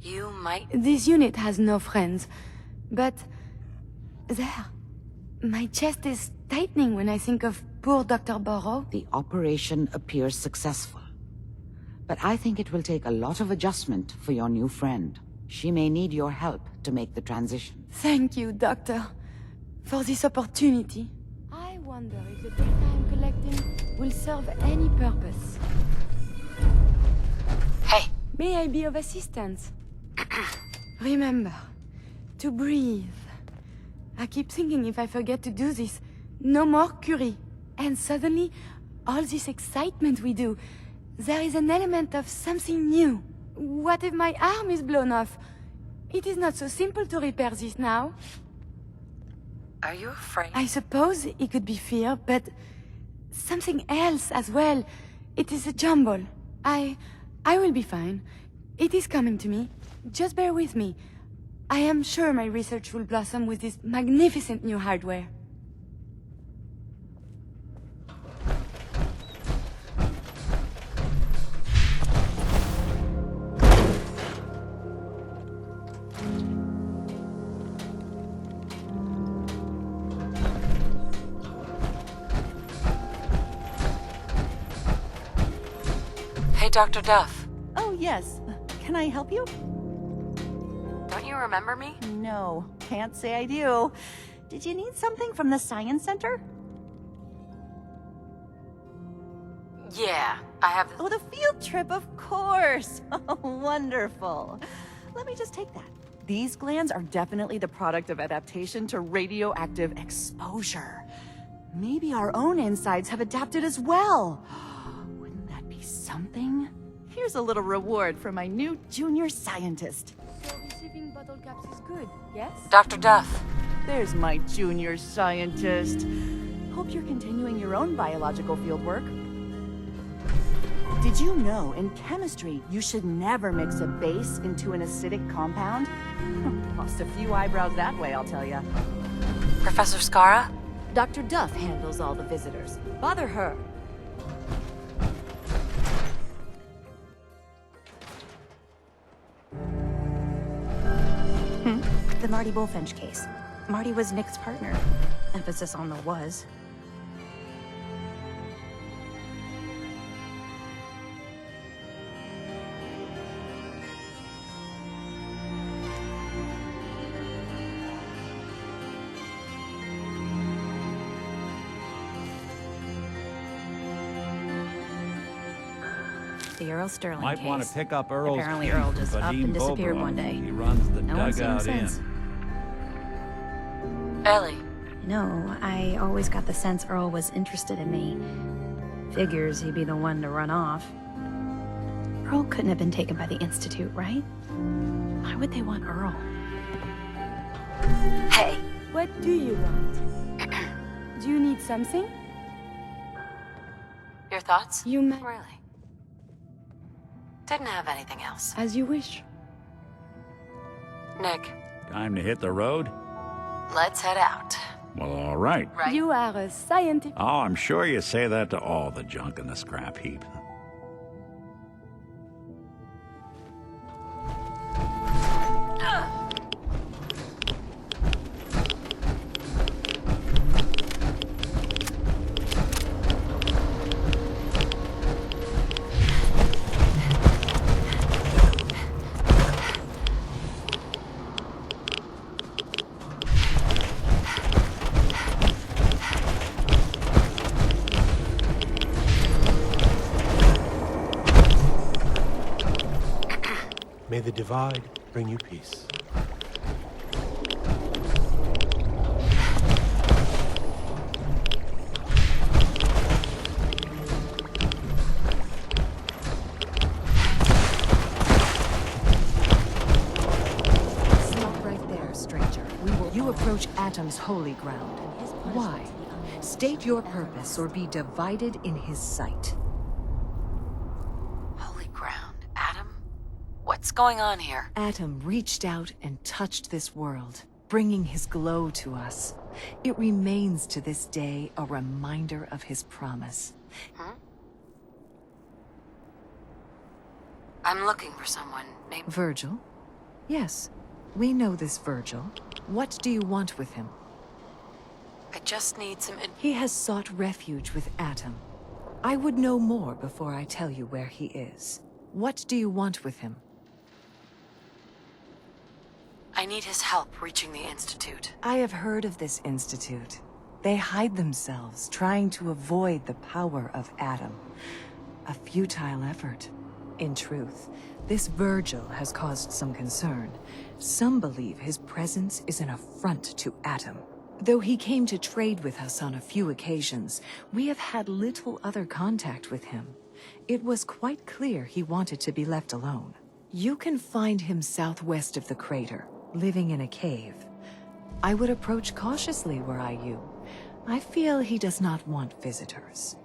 You might... This unit has no friends, but... There. My chest is tightening when I think of poor Dr. Burrow. The operation appears successful. But I think it will take a lot of adjustment for your new friend. She may need your help to make the transition. Thank you, Doctor, for this opportunity. I wonder if the data I'm collecting will serve any purpose. Hey. May I be of assistance? Remember, to breathe. I keep thinking if I forget to do this, no more Curie. And suddenly, all this excitement we do, there is an element of something new. What if my arm is blown off? It is not so simple to repair this now. Are you afraid? I suppose it could be fear, but something else as well. It is a jumble. I will be fine. It is coming to me. Just bear with me. I am sure my research will blossom with this magnificent new hardware. Hey, Dr. Duff. Oh, yes. Can I help you? Don't you remember me? No, can't say I do. Did you need something from the Science Center? Yeah, I have... Oh, the field trip, of course. Oh, wonderful. Let me just take that. These glands are definitely the product of adaptation to radioactive exposure. Maybe our own insides have adapted as well. Wouldn't that be something? Here's a little reward for my new junior scientist. So receiving bottle caps is good, yes? Dr. Duff. There's my junior scientist. Hope you're continuing your own biological fieldwork. Did you know in chemistry you should never mix a base into an acidic compound? Lost a few eyebrows that way, I'll tell ya. Professor Scara? Dr. Duff handles all the visitors. Bother her. The Marty Bullfinch case. Marty was Nick's partner. Emphasis on the was. The Earl Sterling Might case. want to pick up Earl's Apparently case, Earl just up Vadim and disappeared Bobrov. one day. He runs the No one's seen him dugout inn. since. Ellie. No, I always got the sense Earl was interested in me. Figures he'd be the one to run off. Earl couldn't have been taken by the Institute, right? Why would they want Earl? Hey. What do you want? Do you need something? Your thoughts? You might... Really? Didn't have anything else. As you wish. Nick, Time to hit the road? let's head out. Well, all right. Right? You are a scientist. Oh, I'm sure you say that to all the junk in the scrap heap. May the divide bring you peace. Stop right there, stranger. You approach Atom's holy ground. Why? State your purpose or be divided in his sight. Holy ground. Adam? What's going on here? Atom reached out and touched this world. bringing his glow to us. It remains to this day a reminder of his promise. Huh? I'm looking for someone named... Virgil? Yes, we know this Virgil. What do you want with him? I just need some... He has sought refuge with Atom. I would know more before I tell you where he is. What do you want with him? I need his help reaching the Institute. I have heard of this Institute. They hide themselves, trying to avoid the power of Atom. A futile effort. In truth, this Virgil has caused some concern. Some believe his presence is an affront to Atom. Though he came to trade with us on a few occasions, we have had little other contact with him. It was quite clear he wanted to be left alone. You can find him southwest of the crater, living in a cave. I would approach cautiously were I you. I feel he does not want visitors.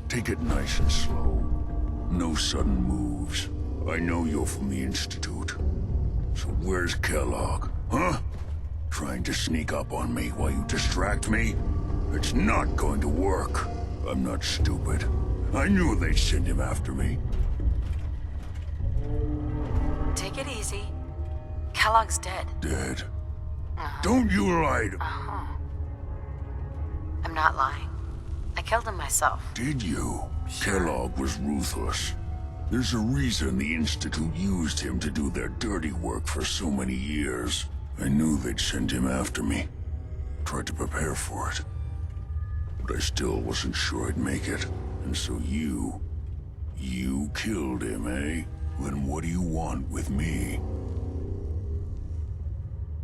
Take it nice and slow. No sudden moves. I know you're from the Institute. So where's Kellogg, huh? Trying to sneak up on me while you distract me? It's not going to work. I'm not stupid. I knew they'd send him after me. Take it easy. Kellogg's dead. Dead? Don't you lie to... I'm not lying. I killed him myself. Did you? Sure. Kellogg was ruthless. There's a reason the Institute used him to do their dirty work for so many years. I knew they'd send him after me. Tried to prepare for it. But I still wasn't sure I'd make it. And so you killed him, eh? Then what do you want with me?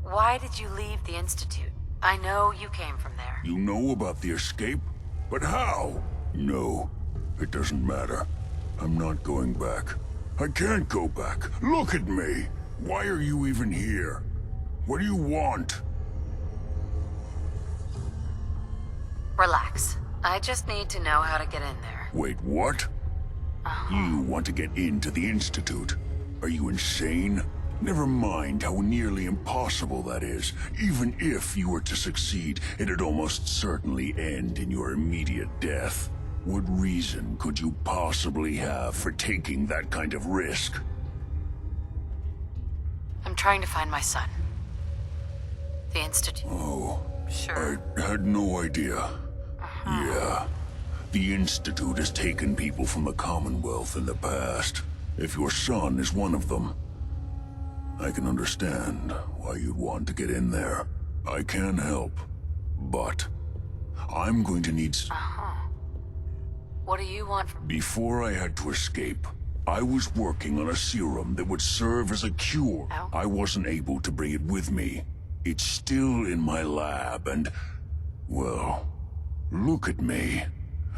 Why did you leave the Institute? I know you came from there. You know about the escape? But how? No, it doesn't matter. I'm not going back. I can't go back. Look at me! Why are you even here? What do you want? Relax. I just need to know how to get in there. Wait, what? You want to get into the Institute? Are you insane? Never mind how nearly impossible that is. Even if you were to succeed, it'd almost certainly end in your immediate death. What reason could you possibly have for taking that kind of risk? I'm trying to find my son. The Institute. Oh. Sure. I had no idea. Yeah. The Institute has taken people from the Commonwealth in the past. If your son is one of them, I can understand why you'd want to get in there. I can help, but I'm going to need... What do you want from... Before I had to escape, I was working on a serum that would serve as a cure. Oh. I wasn't able to bring it with me. It's still in my lab and... well, look at me.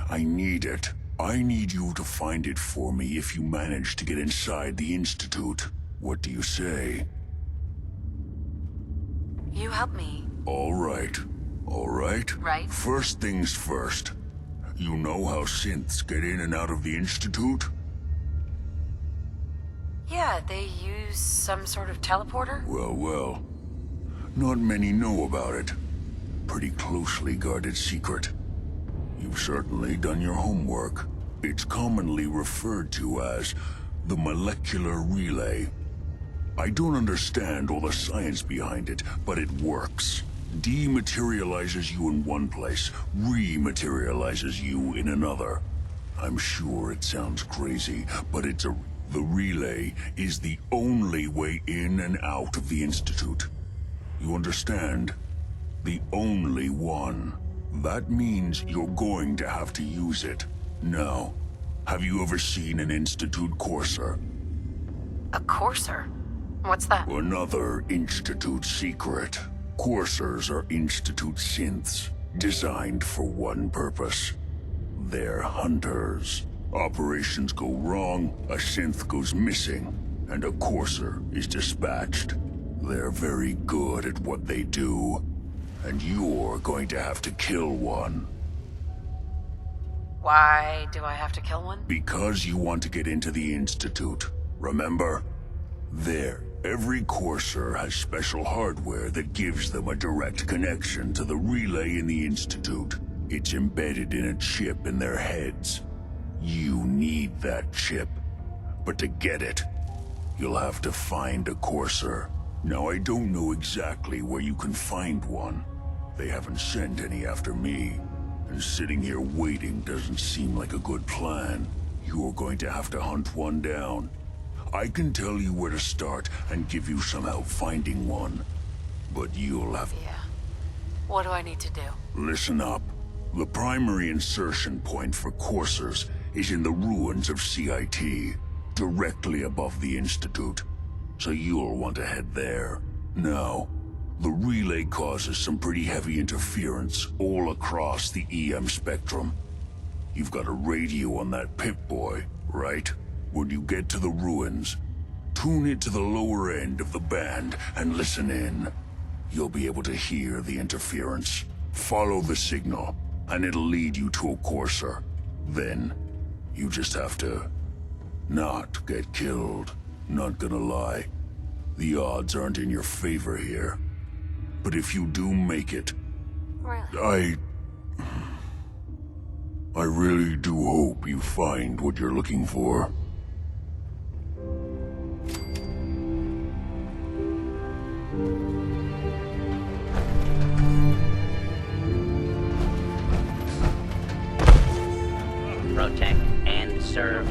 I need it. I need you to find it for me if you manage to get inside the Institute. What do you say? You help me. All right. Right? First things first. You know how synths get in and out of the Institute? Yeah, they use some sort of teleporter? Well. Not many know about it. Pretty closely guarded secret. You've certainly done your homework. It's commonly referred to as the molecular relay. I don't understand all the science behind it, but it works. Dematerializes you in one place, rematerializes you in another. I'm sure it sounds crazy, but the relay is the only way in and out of the Institute. You understand? The only one. That means you're going to have to use it. Now, have you ever seen an Institute Courser? A courser? What's that? Another Institute secret. Coursers are Institute synths, designed for one purpose. They're hunters. Operations go wrong, a synth goes missing, and a courser is dispatched. They're very good at what they do, and you're going to have to kill one. Why do I have to kill one? Because you want to get into the Institute, remember? There, every courser has special hardware that gives them a direct connection to the relay in the Institute. It's embedded in a chip in their heads. You need that chip. But to get it, you'll have to find a courser. Now, I don't know exactly where you can find one. They haven't sent any after me. And sitting here waiting doesn't seem like a good plan. You're going to have to hunt one down. I can tell you where to start and give you some help finding one. But you'll have... Yeah. What do I need to do? Listen up. The primary insertion point for coursers is in the ruins of CIT, directly above the Institute. So you'll want to head there. Now, the relay causes some pretty heavy interference all across the EM spectrum. You've got a radio on that Pip-Boy, right? When you get to the ruins, tune it to the lower end of the band and listen in. You'll be able to hear the interference. Follow the signal, and it'll lead you to a courser. Then, you just have to not get killed. Not gonna lie, the odds aren't in your favor here. But if you do make it, Really? I really do hope you find what you're looking for. Protect and serve.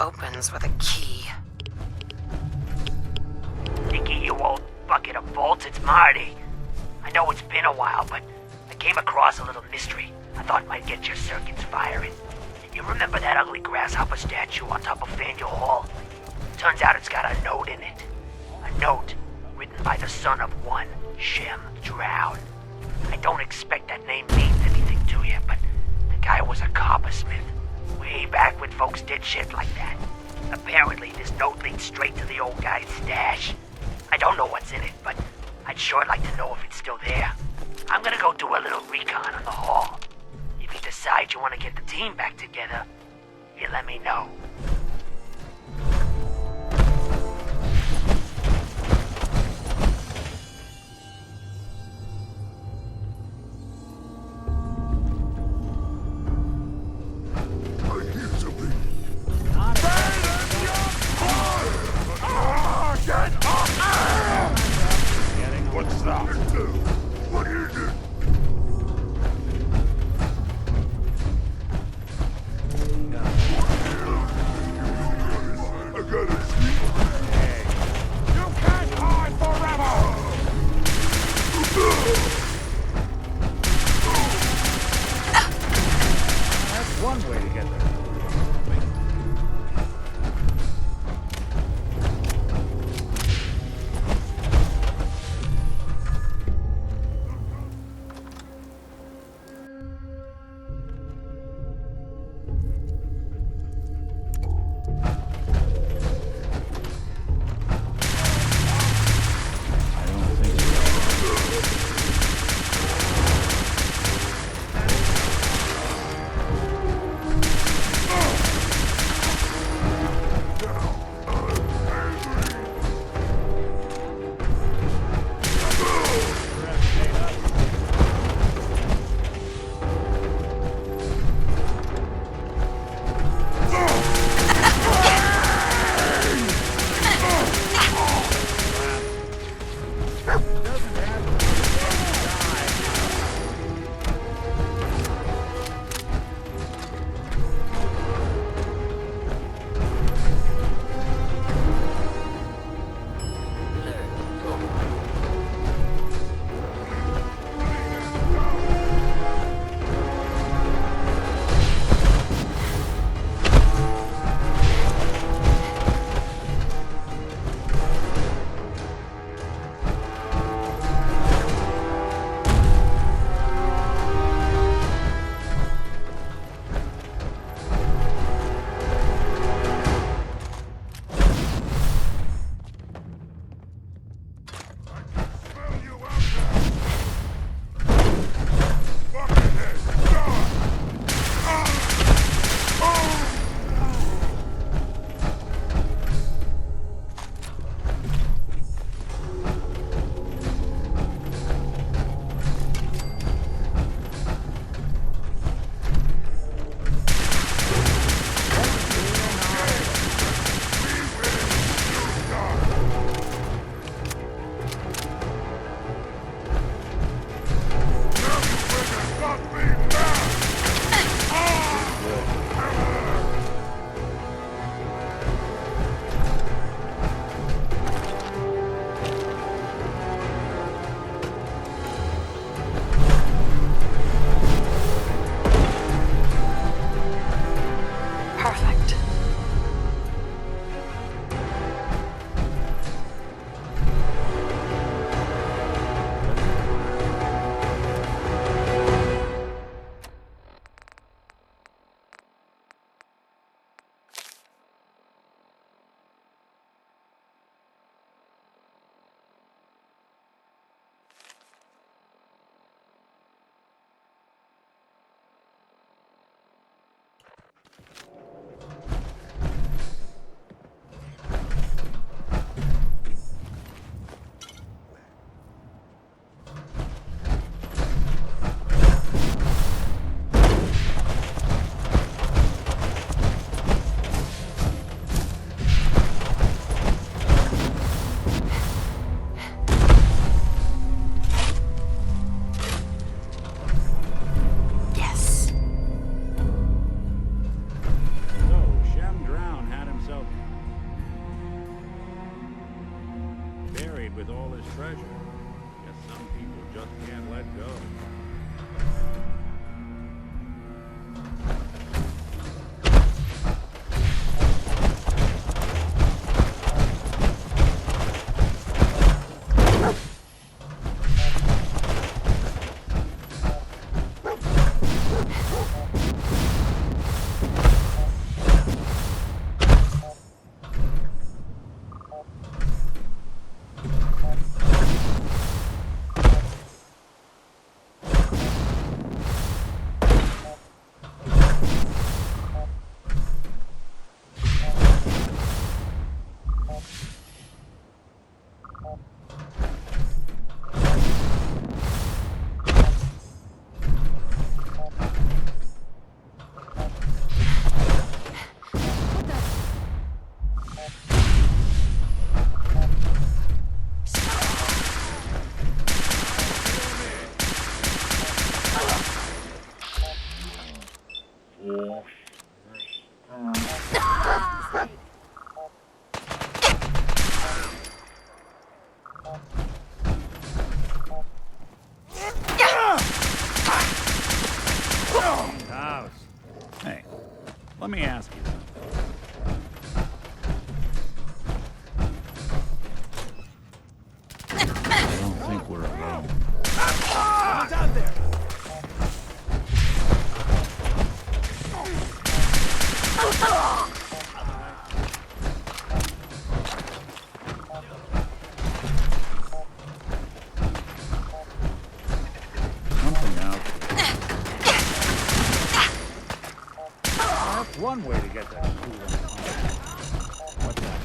opens with a key. Nikki, you old bucket of bolts, it's Marty. I know it's been a while, but I came across a little mystery I thought might get your circuits firing. You remember that ugly grasshopper statue on top of Faneuil Hall? Turns out it's got a note in it. A note written by the son of one Shem Drown. I don't expect that name means anything to you, but the guy was a coppersmith. Way back when folks did shit like that. Apparently, this note leads straight to the old guy's stash. I don't know what's in it, but I'd sure like to know if it's still there. I'm gonna go do a little recon on the hall. If you decide you want to get the team back together, you let me know. What's that? What is it? Let me ask you something. I don't think we're alone. Someone's out there! Something out there. That's one way to get that cool one. What's that?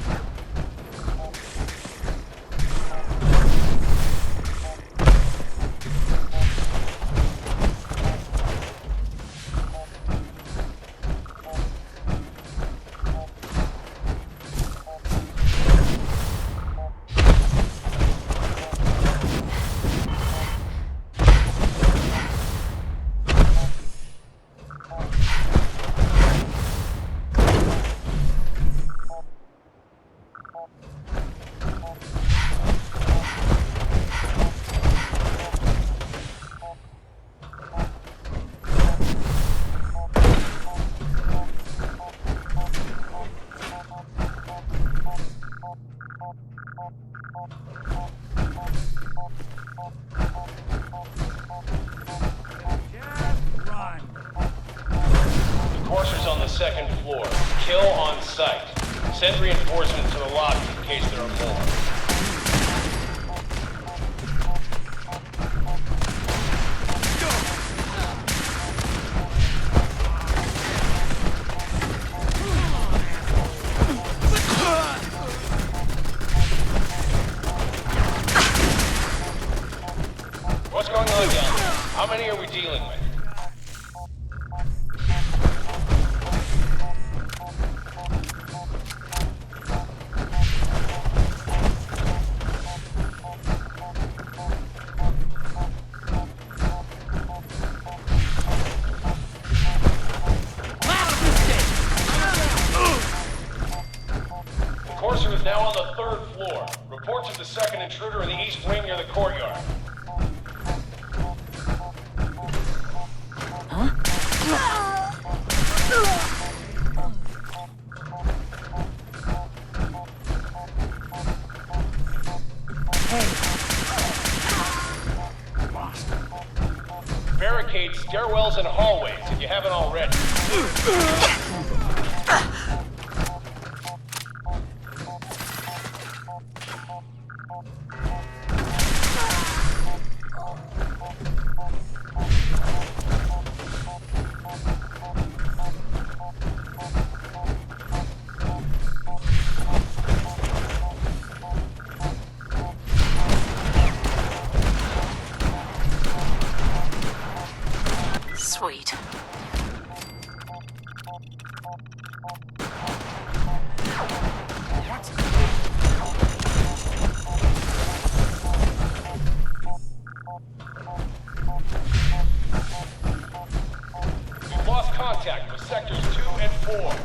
Enforcers on the second floor. Kill on sight. Send reinforcements to the lobby in case there are more. What's going on down there? How many are we dealing with? Enforcer is now on the third floor. Reports of the second intruder in the east wing near the courtyard. Barricade stairwells and hallways if you haven't already. Sweet. We've lost contact with sectors 2 and 4.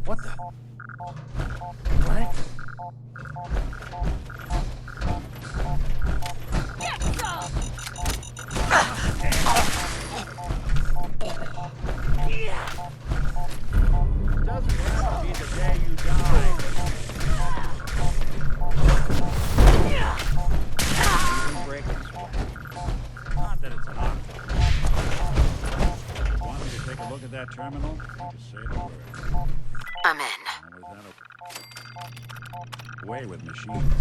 What the? That terminal, just say the word. I'm in. Always that way with machines.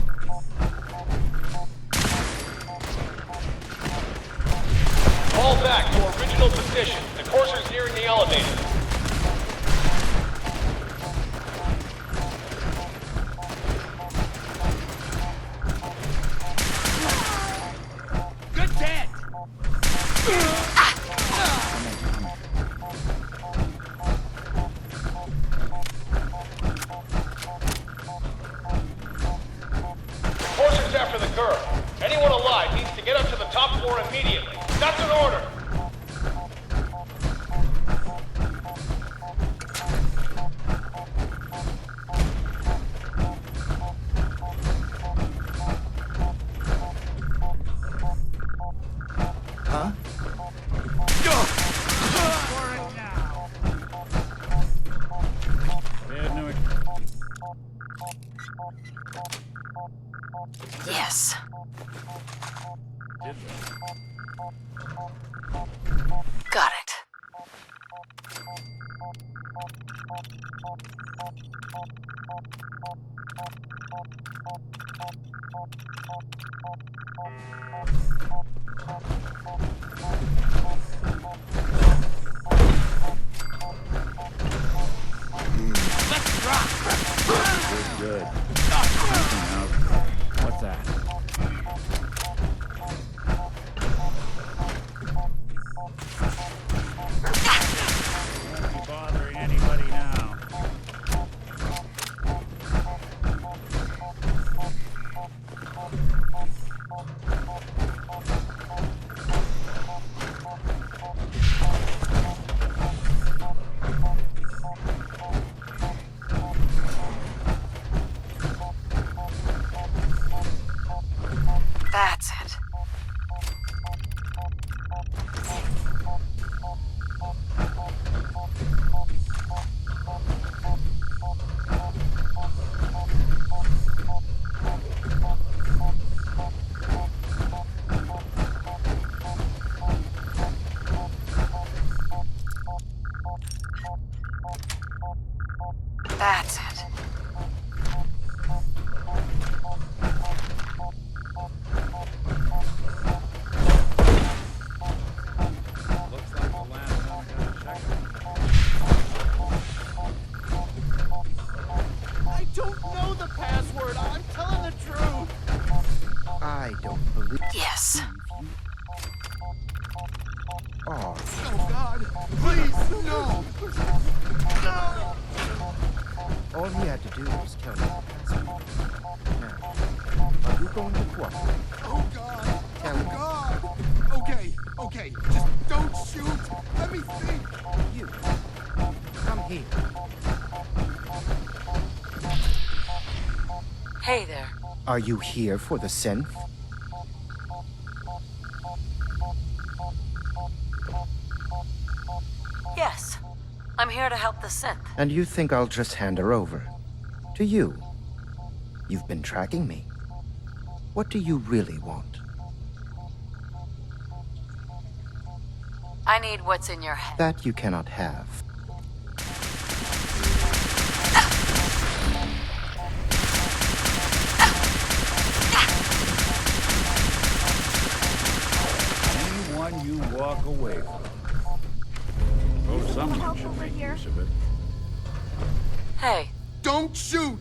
Fall back to original position. The courser's nearing the elevator. Let's drop! Good. Now, what's that? Won't be bothering anybody now. That's it. That's it. Looks like the last time I got checked. I don't know the password. I'm telling the truth. I don't believe. Yes. Oh, Oh, God. Please, no. No. all he had to do was tell me the password. Now, are you going to cooperate? Oh, God. Tell Oh, me. God. Okay. Just don't shoot. Let me think. You, come here. Hey there. Are you here for the synth? Yes. I'm here to help the synth. And you think I'll just hand her over? To you? You've been tracking me. What do you really want? I need what's in your head. That you cannot have. Anyone you walk away from. Oh, someone should make use of it. Hey. Don't shoot.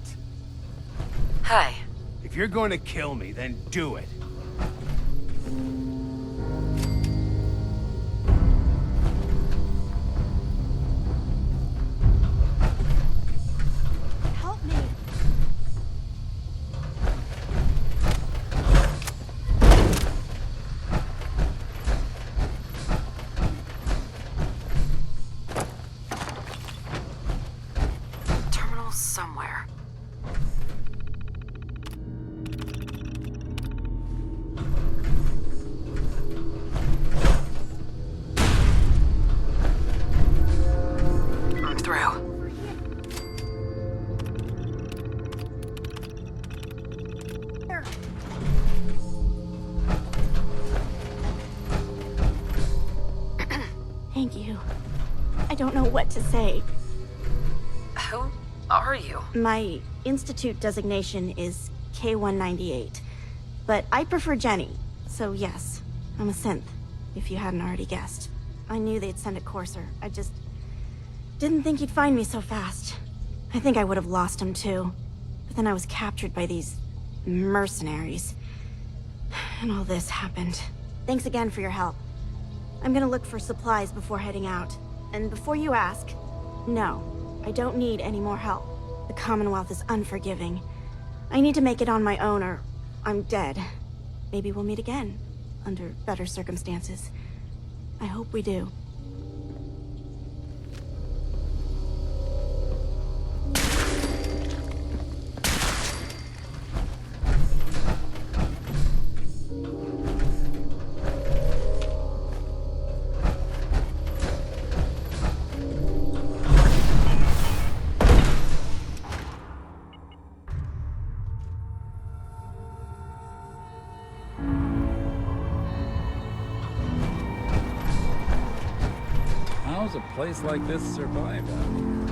Hey. If you're going to kill me, then do it. Help me. Terminal somewhere. I'm through. Thank you. I don't know what to say. Who are you? My institute designation is K-198, but I prefer Jenny, so yes, I'm a synth, if you hadn't already guessed. I knew they'd send a courser. I just didn't think he'd find me so fast. I think I would have lost him too, but then I was captured by these mercenaries. And all this happened. Thanks again for your help. I'm gonna look for supplies before heading out. And before you ask, no, I don't need any more help. The Commonwealth is unforgiving. I need to make it on my own or I'm dead. Maybe we'll meet again, under better circumstances. I hope we do. How's a place like this survive out here?